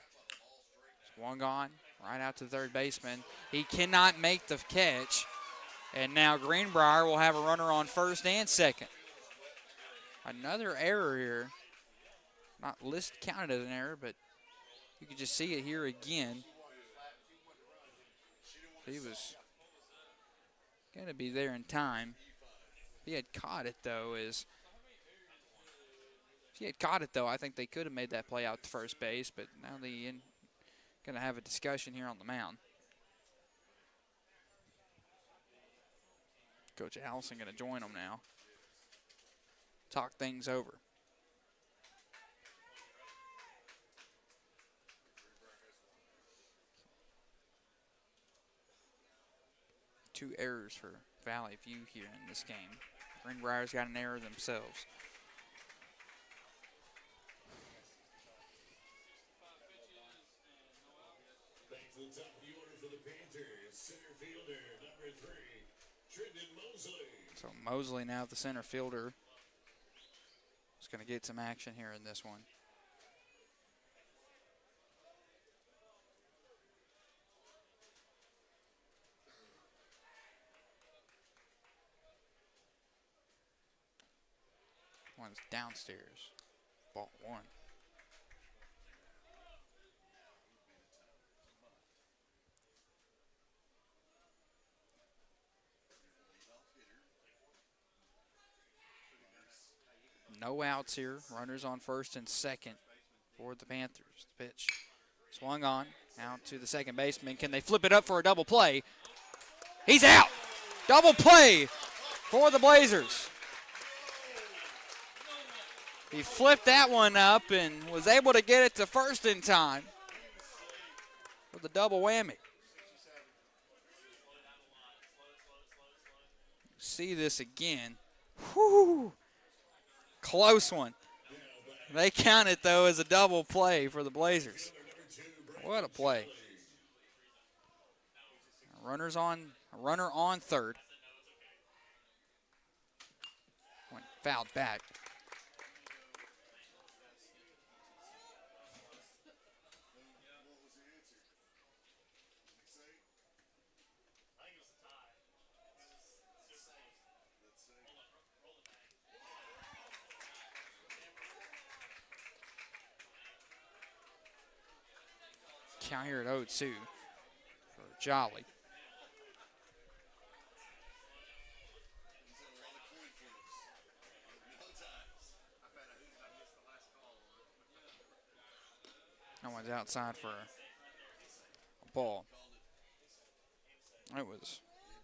Swung on, right out to the third baseman. He cannot make the catch. And now Greenbrier will have a runner on first and second. Another error here. Not counted as an error, but you can just see it here again. He was going to be there in time. If he had caught it, though, I think they could have made that play out to first base, but now they're going to have a discussion here on the mound. Coach Allison going to join them now. Talk things over. Two errors for Valley View here in this game. Greenbrier's got an error themselves. Back to the top of the order for the Panthers, center fielder number 3, Trendon Mosley. So Mosley now the center fielder. Is going to get some action here in this one. One's downstairs. Ball 1. No outs here. Runners on first and second for the Panthers. The pitch swung on, out to the second baseman. Can they flip it up for a double play? He's out! Double play for the Blazers. He flipped that one up and was able to get it to first in time for the double whammy. See this again. Whew. Close one. They count it, though, as a double play for the Blazers. What a play. A runner on third. Went fouled back. Count here at 0-2 for Jolly. That one's outside for a ball. It was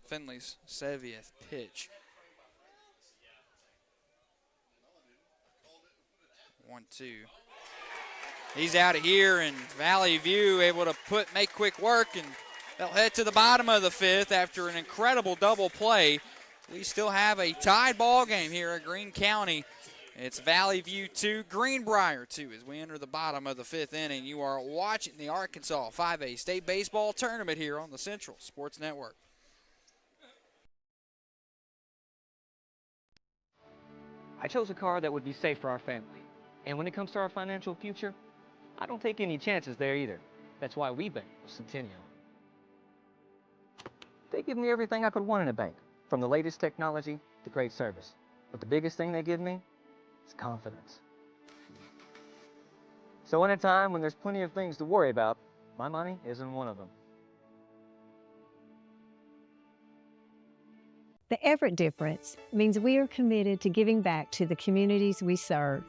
Finley's 70th pitch. 1-2. He's out of here, and Valley View able to make quick work, and they'll head to the bottom of the fifth after an incredible double play. We still have a tied ball game here at Greene County. It's Valley View 2, Greenbrier 2 as we enter the bottom of the fifth inning. You are watching the Arkansas 5A State Baseball Tournament here on the Central Sports Network. I chose a car that would be safe for our family. And when it comes to our financial future, I don't take any chances there either. That's why we bank with Centennial. They give me everything I could want in a bank, from the latest technology to great service. But the biggest thing they give me is confidence. So in a time when there's plenty of things to worry about, my money isn't one of them. The Everett difference means we are committed to giving back to the communities we serve.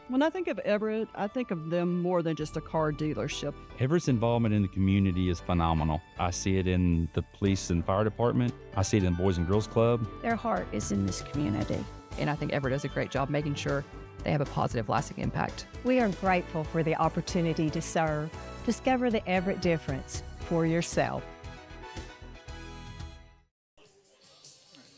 When I think of Everett, I think of them more than just a car dealership. Everett's involvement in the community is phenomenal. I see it in the police and fire department. I see it in the Boys and Girls Club. Their heart is in this community, and I think Everett does a great job making sure they have a positive, lasting impact. We are grateful for the opportunity to serve. Discover the Everett difference for yourself.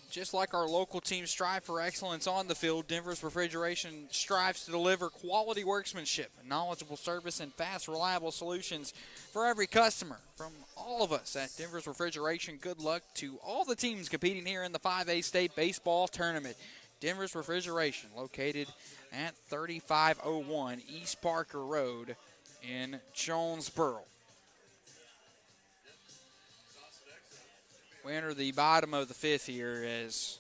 Just like our local teams strive for excellence on the field, Denver's Refrigeration strives to deliver quality workmanship, knowledgeable service, and fast, reliable solutions for every customer. From all of us at Denver's Refrigeration, good luck to all the teams competing here in the 5A State Baseball Tournament. Denver's Refrigeration, located at 3501 East Parker Road in Jonesboro. We enter the bottom of the fifth here as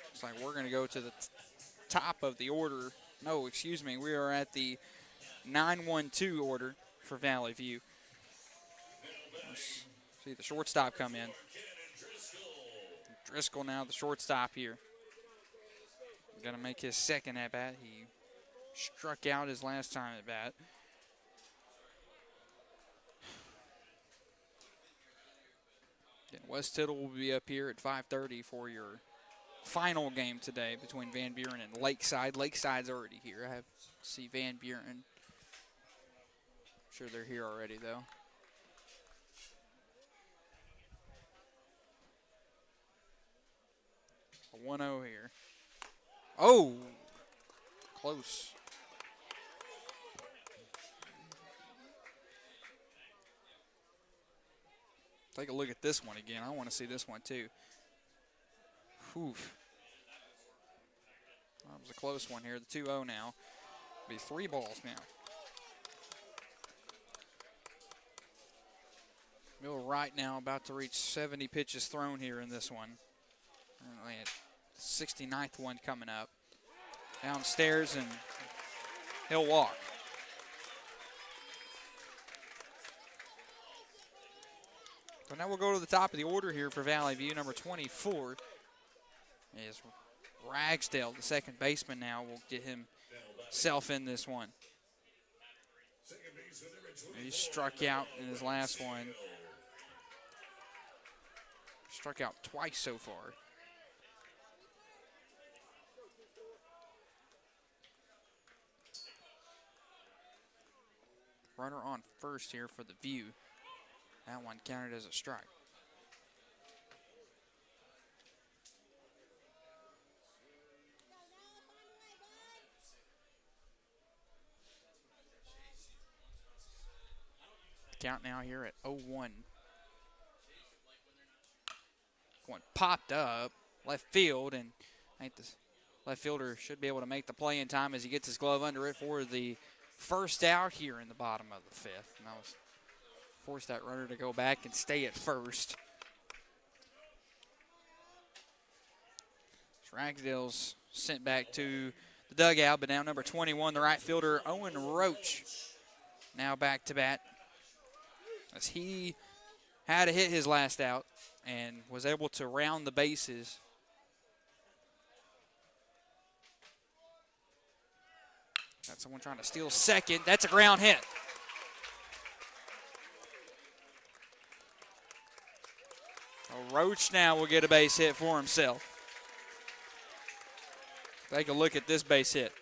looks like we're going to go to the top of the order. No, excuse me. We are at the 9-1-2 order for Valley View. Let's see the shortstop come in. Driscoll now the shortstop here. Going to make his second at bat. He struck out his last time at bat. West Tittle will be up here at 5:30 for your final game today between Van Buren and Lakeside. Lakeside's already here. I see Van Buren. I'm sure they're here already, though. A 1-0 here. Oh, close. Take a look at this one again. I want to see this one too. Whew. That was a close one here. The 2-0 now. Be 3 balls now. Bill Wright now about to reach 70 pitches thrown here in this one. Currently at 69th one coming up. Downstairs, and he'll walk. So now we'll go to the top of the order here for Valley View. Number 24 is Ragsdale, the second baseman now, will get himself in this one. He struck out in his last one. Struck out twice so far. Runner on first here for the View. That one counted as a strike. Count now here at 0-1. One popped up left field, and I think the left fielder should be able to make the play in time as he gets his glove under it for the first out here in the bottom of the fifth. And that was forced that runner to go back and stay at first. Ragsdale's sent back to the dugout, but now number 21, the right fielder, Owen Roach, now back to bat, as he had to hit his last out and was able to round the bases. Got someone trying to steal second. That's a ground hit. So Roach now will get a base hit for himself. Take a look at this base hit.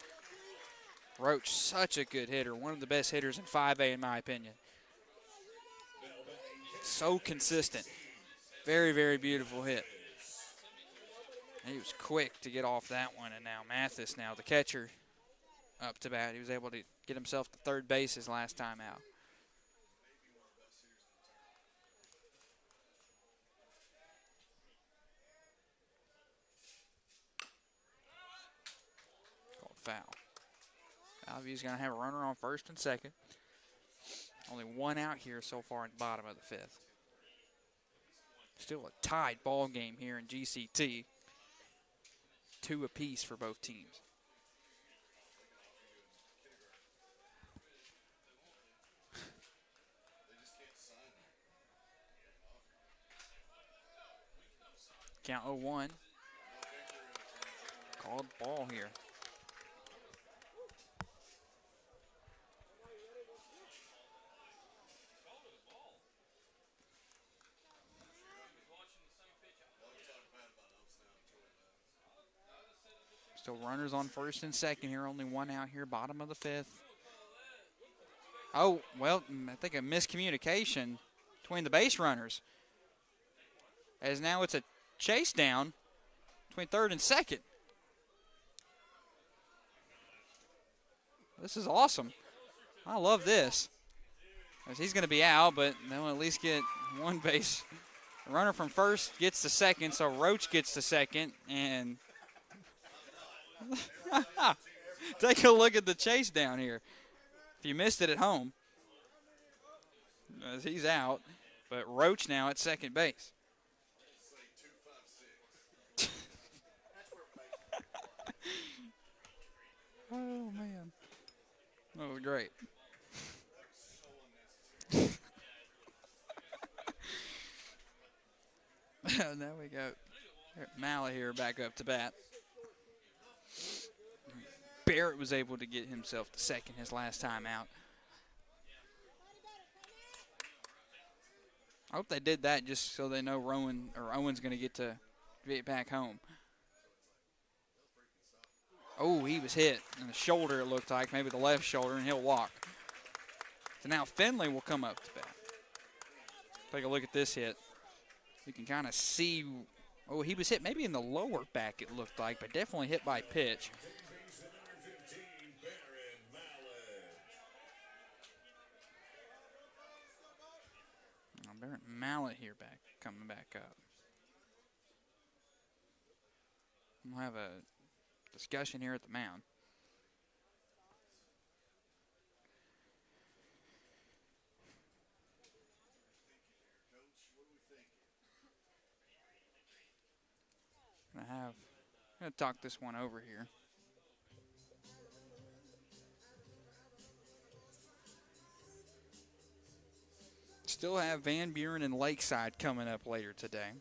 Roach, such a good hitter. One of the best hitters in 5A in my opinion. So consistent. Very, very beautiful hit. He was quick to get off that one, and now Mathis, now the catcher, up to bat. He was able to get himself to third base his last time out. Called foul. Alview's going to have a runner on first and second. Only one out here so far in the bottom of the fifth. Still a tied ball game here in GCT. 2 apiece for both teams. Count 0-1. Called ball here. Still runners on first and second here. Only one out here, bottom of the fifth. Oh, well, I think a miscommunication between the base runners. As now it's a chase down between third and second. This is awesome. I love this. As he's going to be out, but they'll at least get one base. The runner from first gets to second, so Roach gets to second, and take a look at the chase down here. If you missed it at home, as he's out, but Roach now at second base. Oh, man. That was great. Now we go. Mallet here back up to bat. Barrett was able to get himself to second his last time out. I hope they did that just so they know Owen's going to get back home. Oh, he was hit in the shoulder, it looked like, maybe the left shoulder, and he'll walk. So now Finley will come up to bat. Take a look at this hit. You can kind of see, oh, he was hit maybe in the lower back, it looked like, but definitely hit by pitch. Barrett Mallet here coming back up. We'll have a discussion here at the mound. I'm going to talk this one over here. Still have Van Buren and Lakeside coming up later today.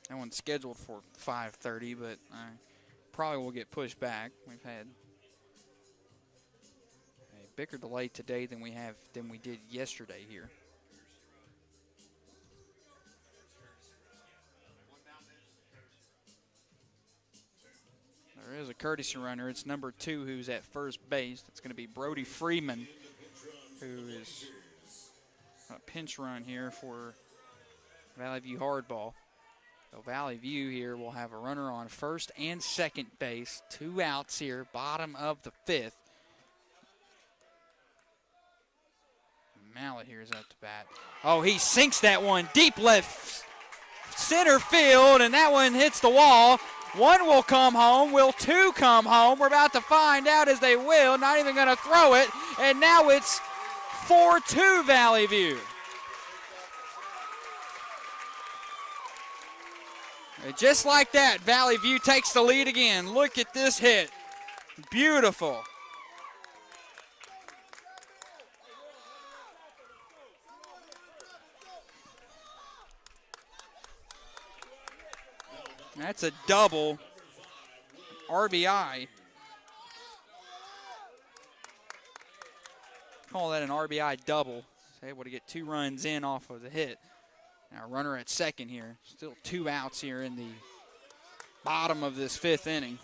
That one's scheduled for 5:30, but probably will get pushed back. We've had a bigger delay today than we did yesterday here. There is a courtesy runner. It's number 2 who's at first base. It's going to be Brody Freeman, who is a pinch run here for Valley View Hardball. So Valley View here will have a runner on first and second base. 2 outs here, bottom of the 5th. Mallet here is up to bat. Oh, he sinks that one deep left center field, and that one hits the wall. 1 will come home. Will 2 come home? We're about to find out as they will. Not even going to throw it. And now it's 4-2 Valley View. And just like that, Valley View takes the lead again. Look at this hit. Beautiful. That's a double RBI. Call that an RBI double. So able to get 2 runs in off of the hit. Now runner at second here. Still 2 outs here in the bottom of this 5th inning.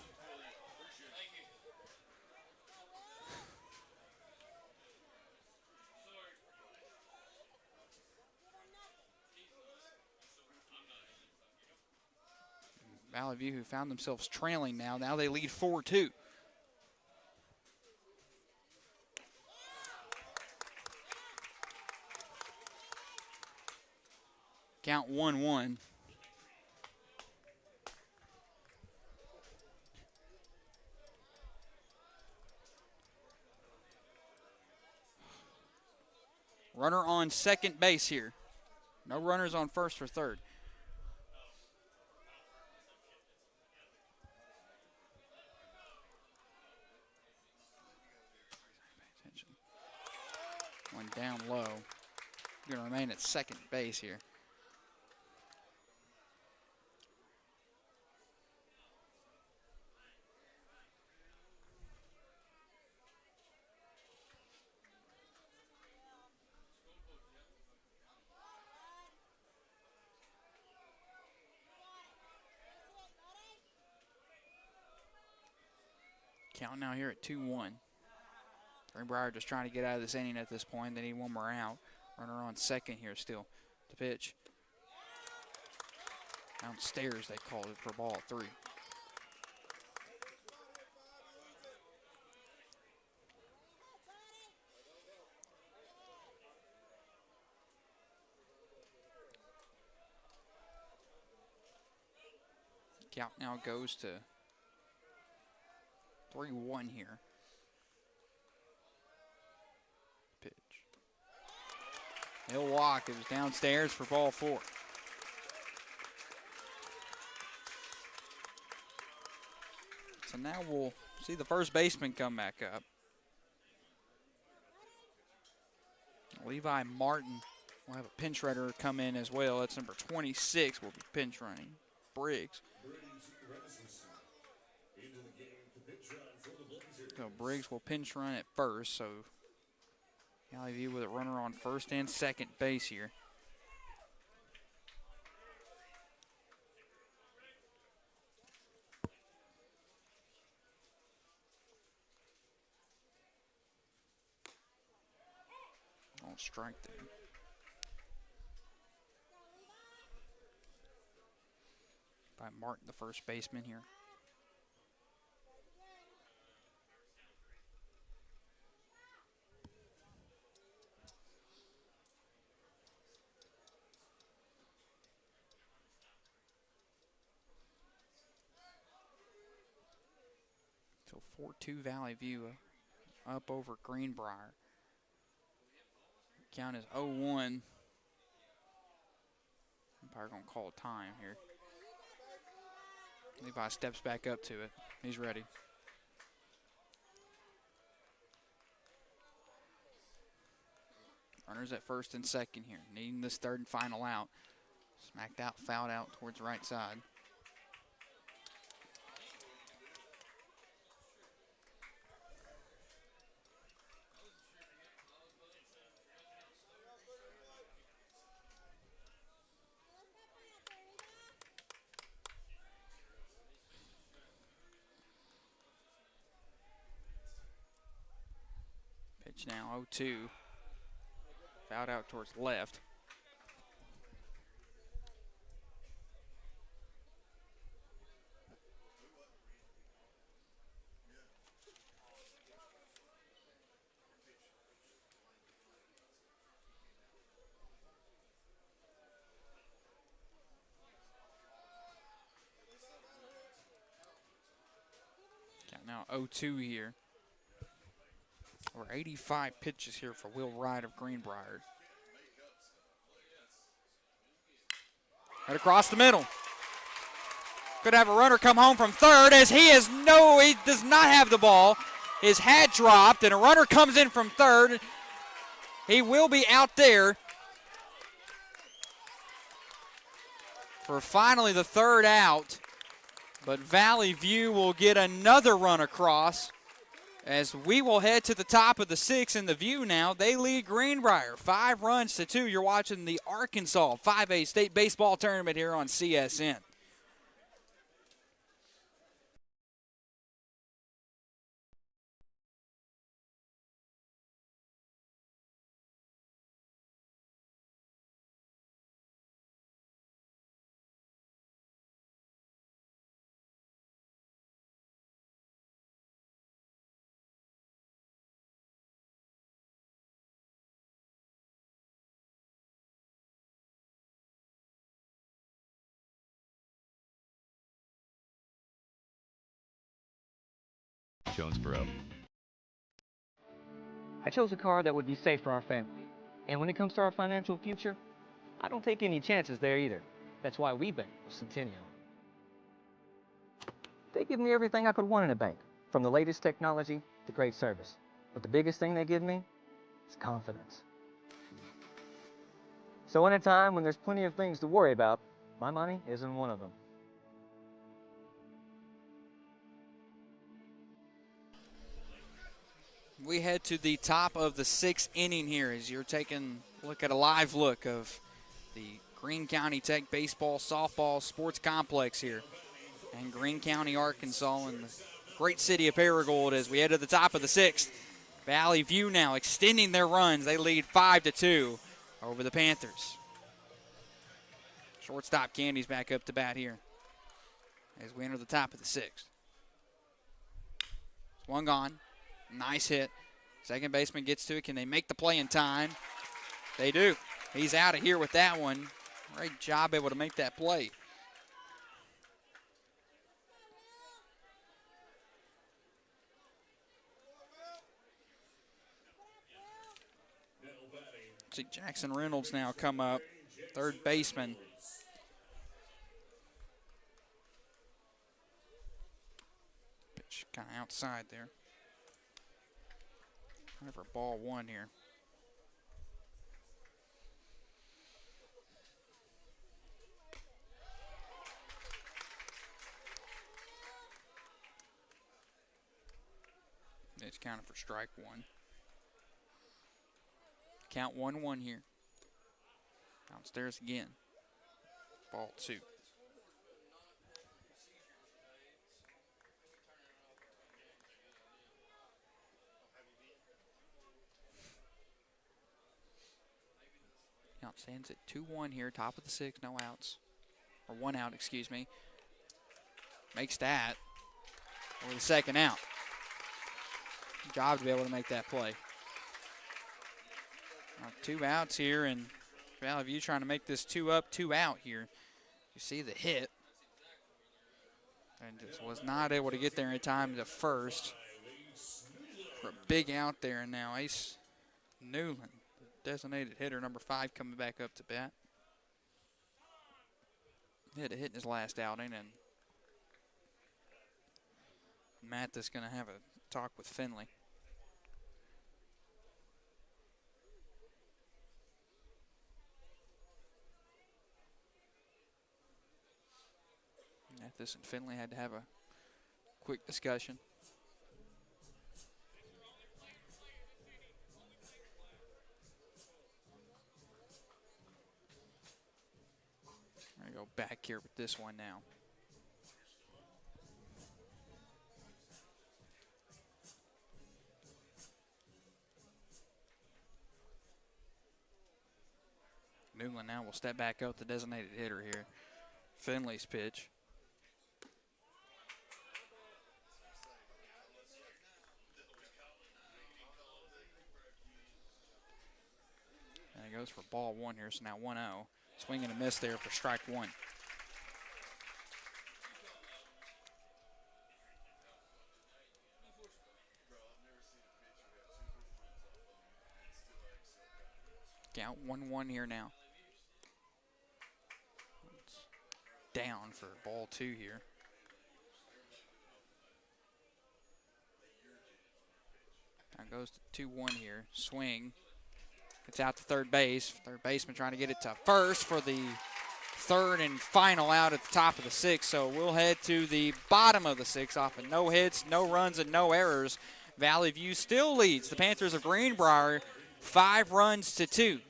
Valley View, who found themselves trailing now they lead 4-2. Count 1-1. Runner on second base here. No runners on first or third. One down low. Going to remain at second base here. Count now here at 2-1. Greenbrier just trying to get out of this inning at this point. They need 1 more out. Runner on second here still. The pitch. Downstairs they called it for ball 3. Count now goes to 3-1 here. Pitch. He'll walk. It was downstairs for ball 4. So now we'll see the first baseman come back up. Levi Martin will have a pinch runner come in as well. That's number 26 will be pinch running. Briggs. So Briggs will pinch run at first. So Valley View with a runner on first and second base here. On strike there. By Martin, the first baseman here. So 4-2 Valley View up over Greenbrier. Count is 0-1. Umpire gonna call a time here. Levi steps back up to it. He's ready. Runners at first and second here, needing this third and final out. Smacked out, fouled out towards the right side. Pitch now 0-2. Fouled out towards left. Got now 0-2 here. Over 85 pitches here for Will Wright of Greenbrier. Right across the middle. Could have a runner come home from third as he does not have the ball. His hat dropped and a runner comes in from third. He will be out there for finally the third out. But Valley View will get another run across as we will head to the top of the sixth in the View now. They lead Greenbrier 5-2. You're watching the Arkansas 5A State Baseball Tournament here on CSN. Jonesboro. I chose a car that would be safe for our family. And when it comes to our financial future, I don't take any chances there either. That's why we bank with Centennial. They give me everything I could want in a bank, from the latest technology to great service. But the biggest thing they give me is confidence. So in a time when there's plenty of things to worry about, my money isn't one of them. We head to the top of the sixth inning here as you're taking a look at a live look of the Greene County Tech Baseball Softball Sports Complex here in Greene County, Arkansas, in the great city of Paragould as we head to the top of the sixth. Valley View now extending their runs. They lead 5-2 over the Panthers. Shortstop Candy's back up to bat here as we enter the top of the sixth. One gone. Nice hit. Second baseman gets to it. Can they make the play in time? They do. He's out of here with that one. Great job able to make that play. See Jackson Reynolds now come up, third baseman. Pitch kind of outside there. For ball one here. It's counted for strike one. Count 1-1 here. Downstairs again. Ball two. Count stands at 2-1 here, top of the sixth, no outs. Or one out, excuse me. Makes that over the second out. Good job to be able to make that play. Now 2 outs here, and Valley View trying to make this 2 up, 2 out here. You see the hit. And just was not able to get there in time to first. For a big out there, and now Ace Newland, designated hitter, number 5, coming back up to bat. He had a hit in his last outing, and Matt is going to have a talk with Finley. Mathis and Finley had to have a quick discussion. We're going to go back here with this one now. Newland now will step back up, the designated hitter here. Finley's pitch. And it goes for ball one here, so now 1-0. Swing and a miss there for strike one. Count 1-1 here now. Down for ball two here. Now goes to 2-1 here. Swing. It's out to third base. Third baseman trying to get it to first for the third and final out at the top of the sixth. So we'll head to the bottom of the sixth off of no hits, no runs, and no errors. Valley View still leads the Panthers of Greenbrier 5-2.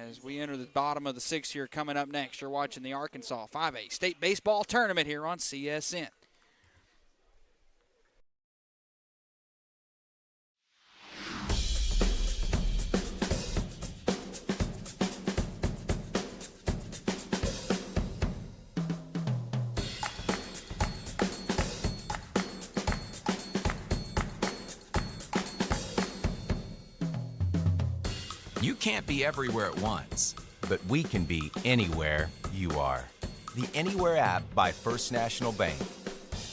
As we enter the bottom of the sixth here coming up next, you're watching the Arkansas 5A State Baseball Tournament here on CSN. You can't be everywhere at once, but we can be anywhere you are. The Anywhere app by First National Bank.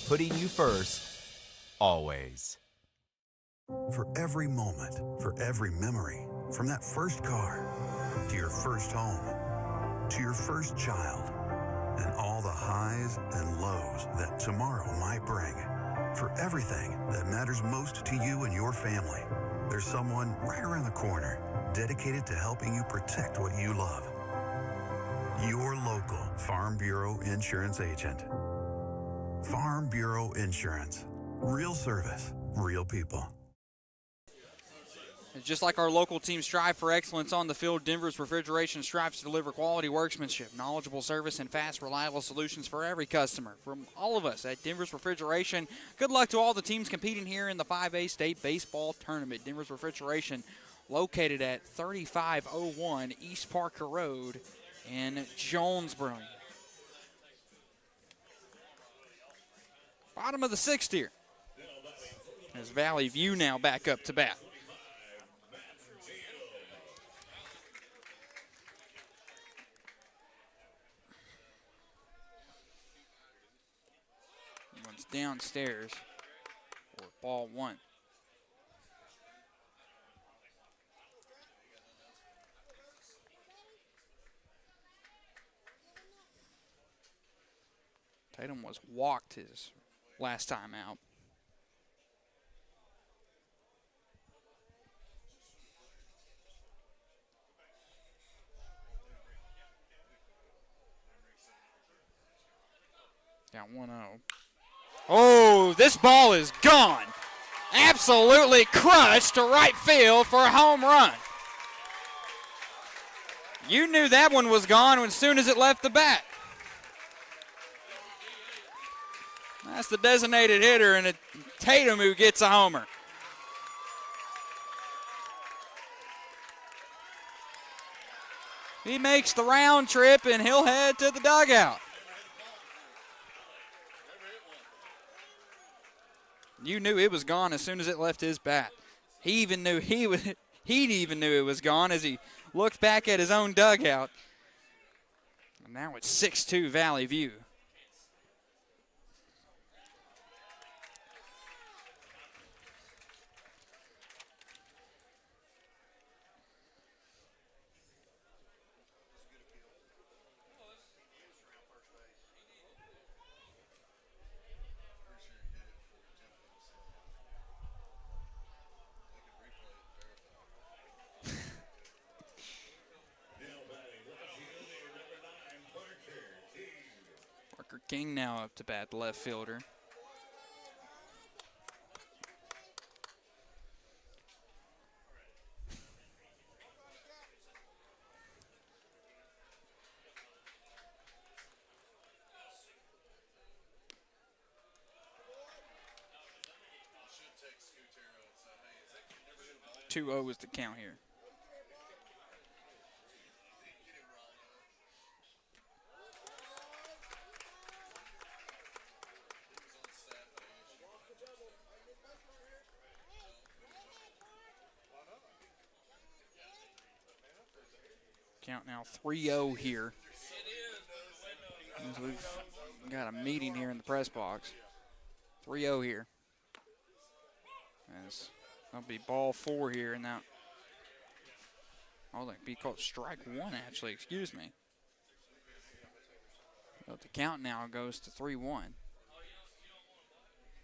Putting you first, always. For every moment, for every memory, from that first car, to your first home, to your first child, and all the highs and lows that tomorrow might bring. For everything that matters most to you and your family, there's someone right around the corner dedicated to helping you protect what you love. Your local Farm Bureau insurance agent. Farm Bureau Insurance. Real service, real people. Just like our local teams strive for excellence on the field, Denver's Refrigeration strives to deliver quality workmanship, knowledgeable service, and fast, reliable solutions for every customer. From all of us at Denver's Refrigeration, good luck to all the teams competing here in the 5A State Baseball Tournament. Denver's Refrigeration located at 3501 East Parker Road in Jonesboro. Bottom of the sixth here. As Valley View now back up to bat. One's downstairs for ball one. Tatum was walked his last time out. Down 1-0. Oh, this ball is gone. Absolutely crushed to right field for a home run. You knew that one was gone as soon as it left the bat. That's the designated hitter, and it's Tatum who gets a homer. He makes the round trip, and he'll head to the dugout. You knew it was gone as soon as it left his bat. He even knew he even knew it was gone as he looked back at his own dugout. And now it's 6-2 Valley View. King now up to bat, the left fielder. Two 0 is the count here. Count now 3-0 here. As we've got a meeting here in the press box. 3-0 here. As that'll be ball 4 here, and now that'd be called strike 1 actually. Excuse me. But the count now goes to 3-1.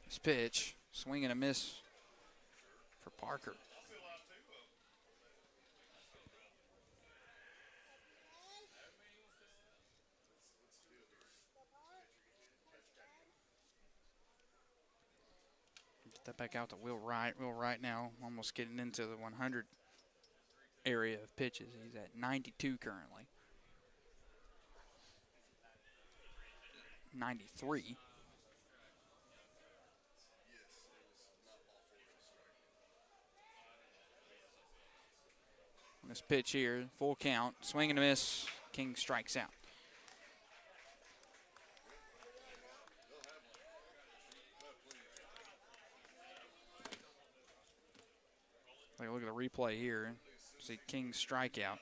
This pitch, swing and a miss for Parker. Get that back out to Will Wright. Will Wright now almost getting into the 100 area of pitches. He's at 92 currently. 93. This pitch here, full count, swing and a miss. King strikes out. Take a look at the replay here. See King's strikeout.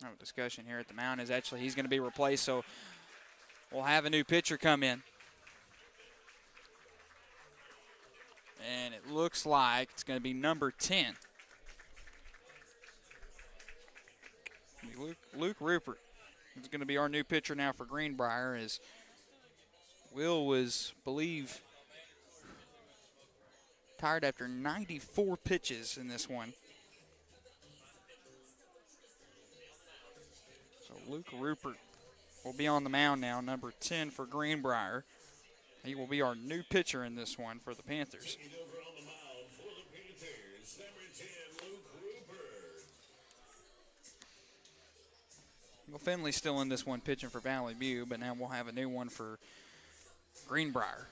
No discussion here at the mound is actually he's going to be replaced, so we'll have a new pitcher come in. And it looks like it's going to be number 10. Luke Rupert is going to be our new pitcher now for Greenbrier, as Will was, believe, tired after 94 pitches in this one. So Luke Rupert will be on the mound now, number 10 for Greenbrier. He will be our new pitcher in this one for the Panthers. Well, Finley's still in this one pitching for Valley View, but now we'll have a new one for Greenbrier.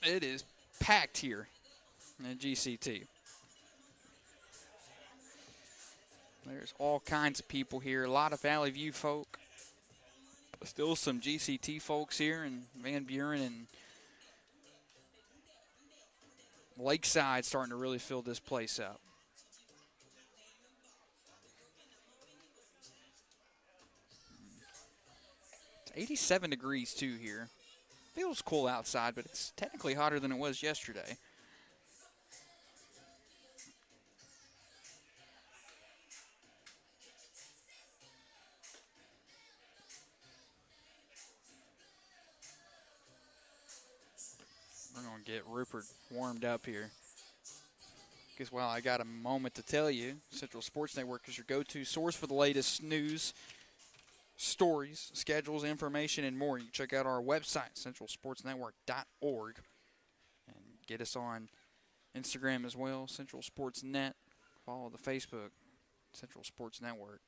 It is packed here at GCT. There's all kinds of people here, a lot of Valley View folk. Still some GCT folks here, and Van Buren and Lakeside starting to really fill this place up. It's 87 degrees too here. Feels cool outside, but it's technically hotter than it was yesterday. We're going to get Rupert warmed up here. Guess while I got a moment to tell you, Central Sports Network is your go-to source for the latest news, stories, schedules, information, and more. You can check out our website, centralsportsnetwork.org, and get us on Instagram as well, Central Sports Net. Follow the Facebook, Central Sports Network.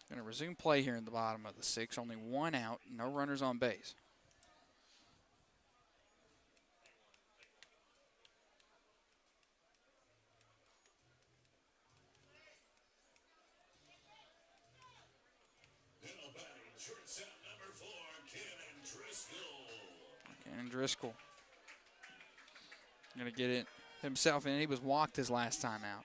Going to resume play here in the bottom of the sixth. Only one out, no runners on base. Shortstop number 4, Cannon Driscoll. Cannon Driscoll going to get it himself in. He was walked his last time out.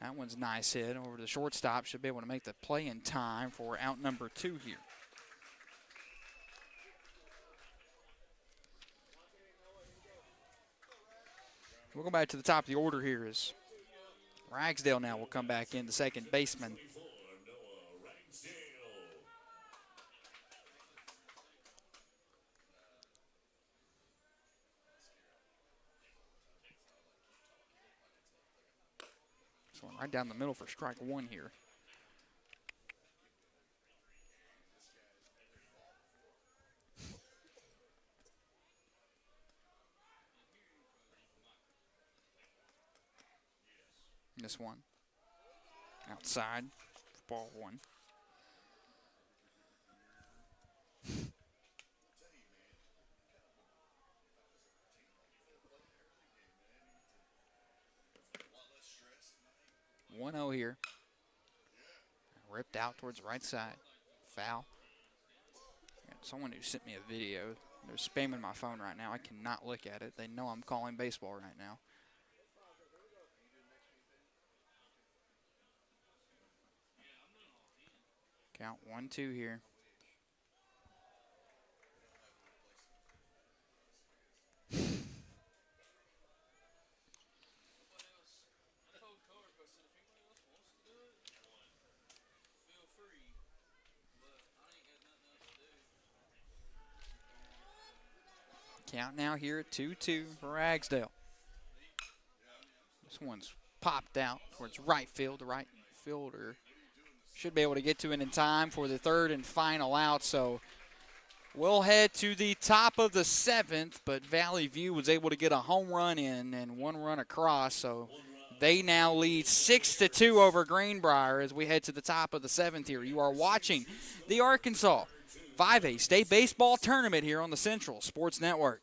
That one's nice hit over to the shortstop. Should be able to make the play in time for out number 2 here. We'll go back to the top of the order here as Ragsdale now will come back in, the second baseman. This one right down the middle for strike 1 here. This one outside for ball 1. One 0 here. Ripped out towards the right side. Foul. And someone who sent me a video. They're spamming my phone right now. I cannot look at it. They know I'm calling baseball right now. Count 1-2 here. Count now here at 2-2 for Ragsdale. This one's popped out towards right field. The right fielder should be able to get to it in time for the third and final out. So we'll head to the top of the 7th, but Valley View was able to get a home run in and 1 run across. So they now lead 6-2 over Greenbrier as we head to the top of the 7th here. You are watching the Arkansas 5A State Baseball Tournament here on the Central Sports Network.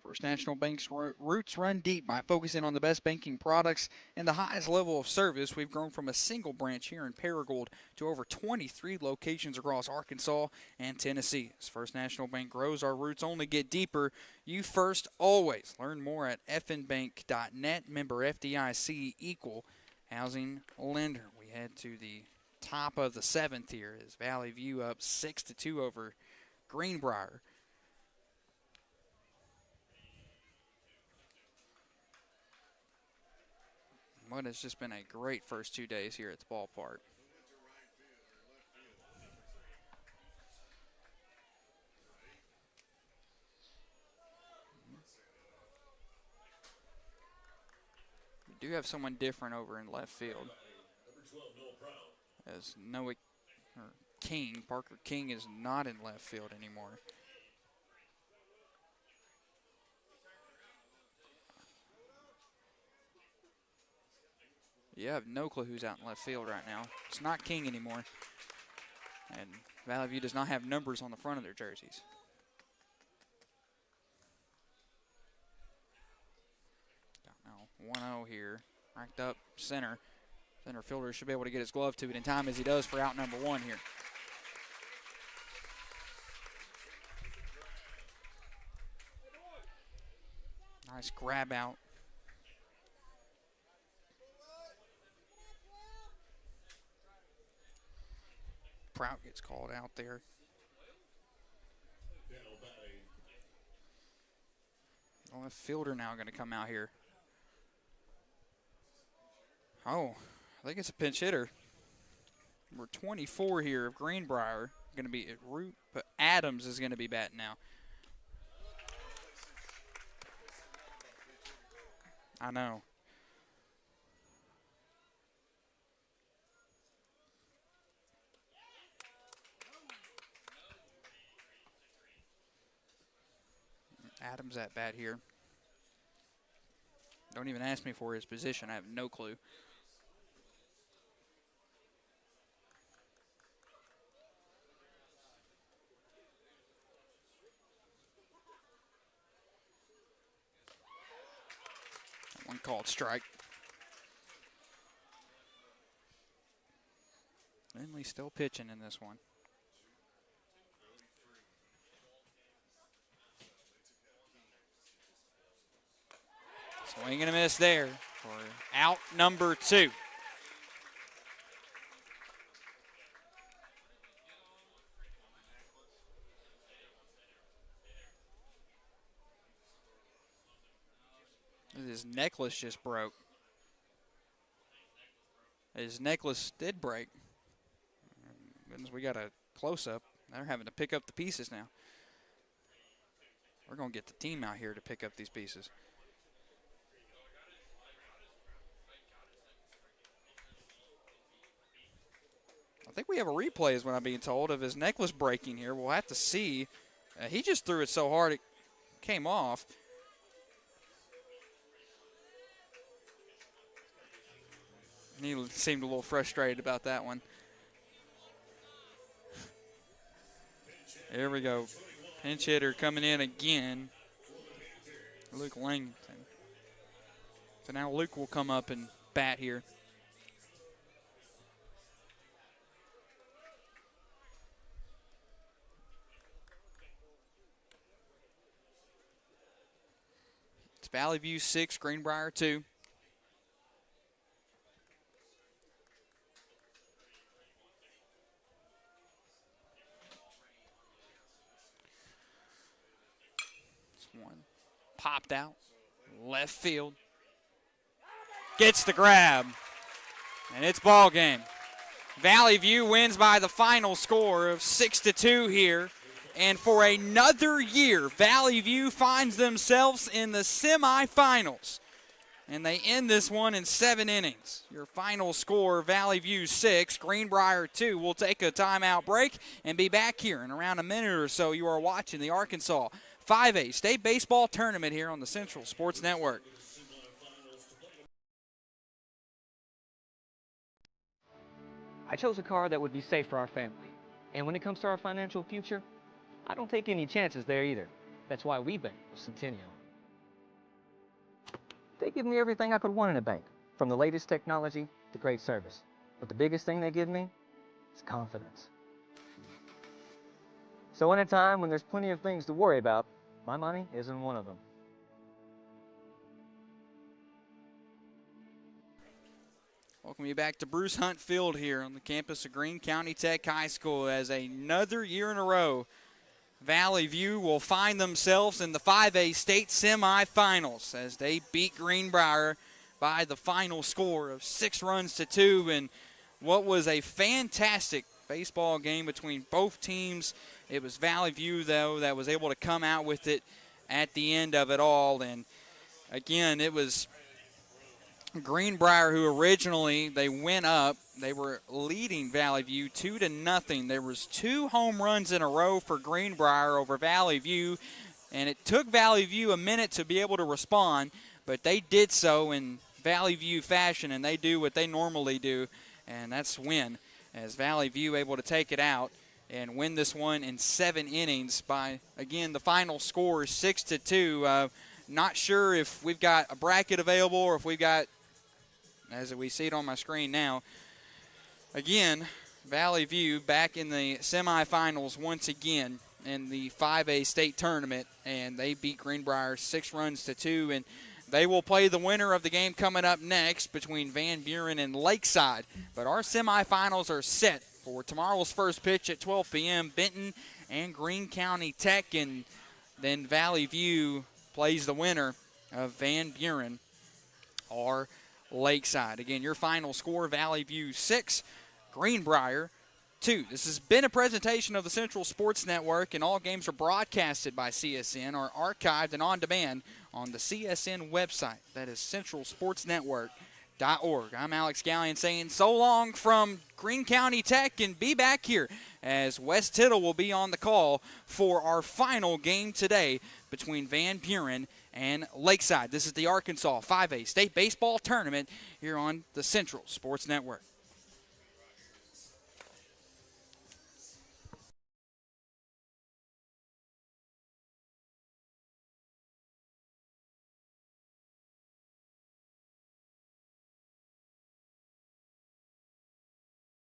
First National Bank's roots run deep by focusing on the best banking products and the highest level of service. We've grown from a single branch here in Paragould to over 23 locations across Arkansas and Tennessee. As First National Bank grows, our roots only get deeper. You first, always. Learn more at fnbank.net. Member FDIC, equal housing lender. We head to the top of the 7th here as Valley View up 6-2 over Greenbrier. What has just been a great first 2 days here at the ballpark. We do have someone different over in left field. As Noah King, Parker King, is not in left field anymore. You have no clue who's out in left field right now. It's not King anymore. And Valley View does not have numbers on the front of their jerseys. Now 1-0 here. Racked up center. Center fielder should be able to get his glove to it in time as he does for out number 1 here. Nice grab out. Prout gets called out there. The left fielder now going to come out here. Oh, I think it's a pinch hitter. Number 24 here of Greenbrier. Going to be at root, but Adams is going to be batting now. I know. Adams at bat here. Don't even ask me for his position. I have no clue. One called strike. Lindley still pitching in this one. Swing and a miss there for out number 2. His necklace just broke. His necklace did break. Goodness, we got a close-up. They're having to pick up the pieces now. We're going to get the team out here to pick up these pieces. I think we have a replay is what I'm being told of his necklace breaking here. We'll have to see. He just threw it so hard it came off. He seemed a little frustrated about that one. There we go. Pinch hitter coming in again. Luke Langton. So now Luke will come up and bat here. It's Valley View 6, Greenbrier 2. One popped out, left field, gets the grab, and it's ball game. Valley View wins by the final score of 6-2 here, and for another year, Valley View finds themselves in the semifinals, and they end this one in 7 innings. Your final score, Valley View 6, Greenbrier 2. We'll take a timeout break and be back here in around a minute or so. You are watching the Arkansas 5A State Baseball Tournament here on the Central Sports Network. I chose a car that would be safe for our family. And when it comes to our financial future, I don't take any chances there either. That's why we bank with Centennial. They give me everything I could want in a bank, from the latest technology to great service. But the biggest thing they give me is confidence. So in a time when there's plenty of things to worry about, my money isn't one of them. Welcome you back to Bruce Hunt Field here on the campus of Greene County Tech High School as another year in a row, Valley View will find themselves in the 5A state semifinals as they beat Greenbrier by the final score of 6-2 in what was a fantastic baseball game between both teams. It was Valley View, though, that was able to come out with it at the end of it all. And, again, it was Greenbrier who originally, they went up. They were leading Valley View 2-0. There was 2 home runs in a row for Greenbrier over Valley View, and it took Valley View a minute to be able to respond, but they did so in Valley View fashion, and they do what they normally do, and that's win, as Valley View able to take it out and win this one in 7 innings by, again, the final score is 6-2. Not sure if we've got a bracket available or if we've got, as we see it on my screen now, again, Valley View back in the semifinals once again in the 5A state tournament, and they beat Greenbrier 6-2, and they will play the winner of the game coming up next between Van Buren and Lakeside. But our semifinals are set for tomorrow's first pitch at 12 p.m. Benton and Greene County Tech, and then Valley View plays the winner of Van Buren or Lakeside. Again, your final score, Valley View 6, Greenbrier 2. This has been a presentation of the Central Sports Network, and all games are broadcasted by CSN, are archived and on demand on the CSN website. That is centralsportsnetwork.org. I'm Alex Gallion saying so long from Greene County Tech, and be back here as Wes Tittle will be on the call for our final game today between Van Buren and Lakeside. This is the Arkansas 5A State Baseball Tournament here on the Central Sports Network.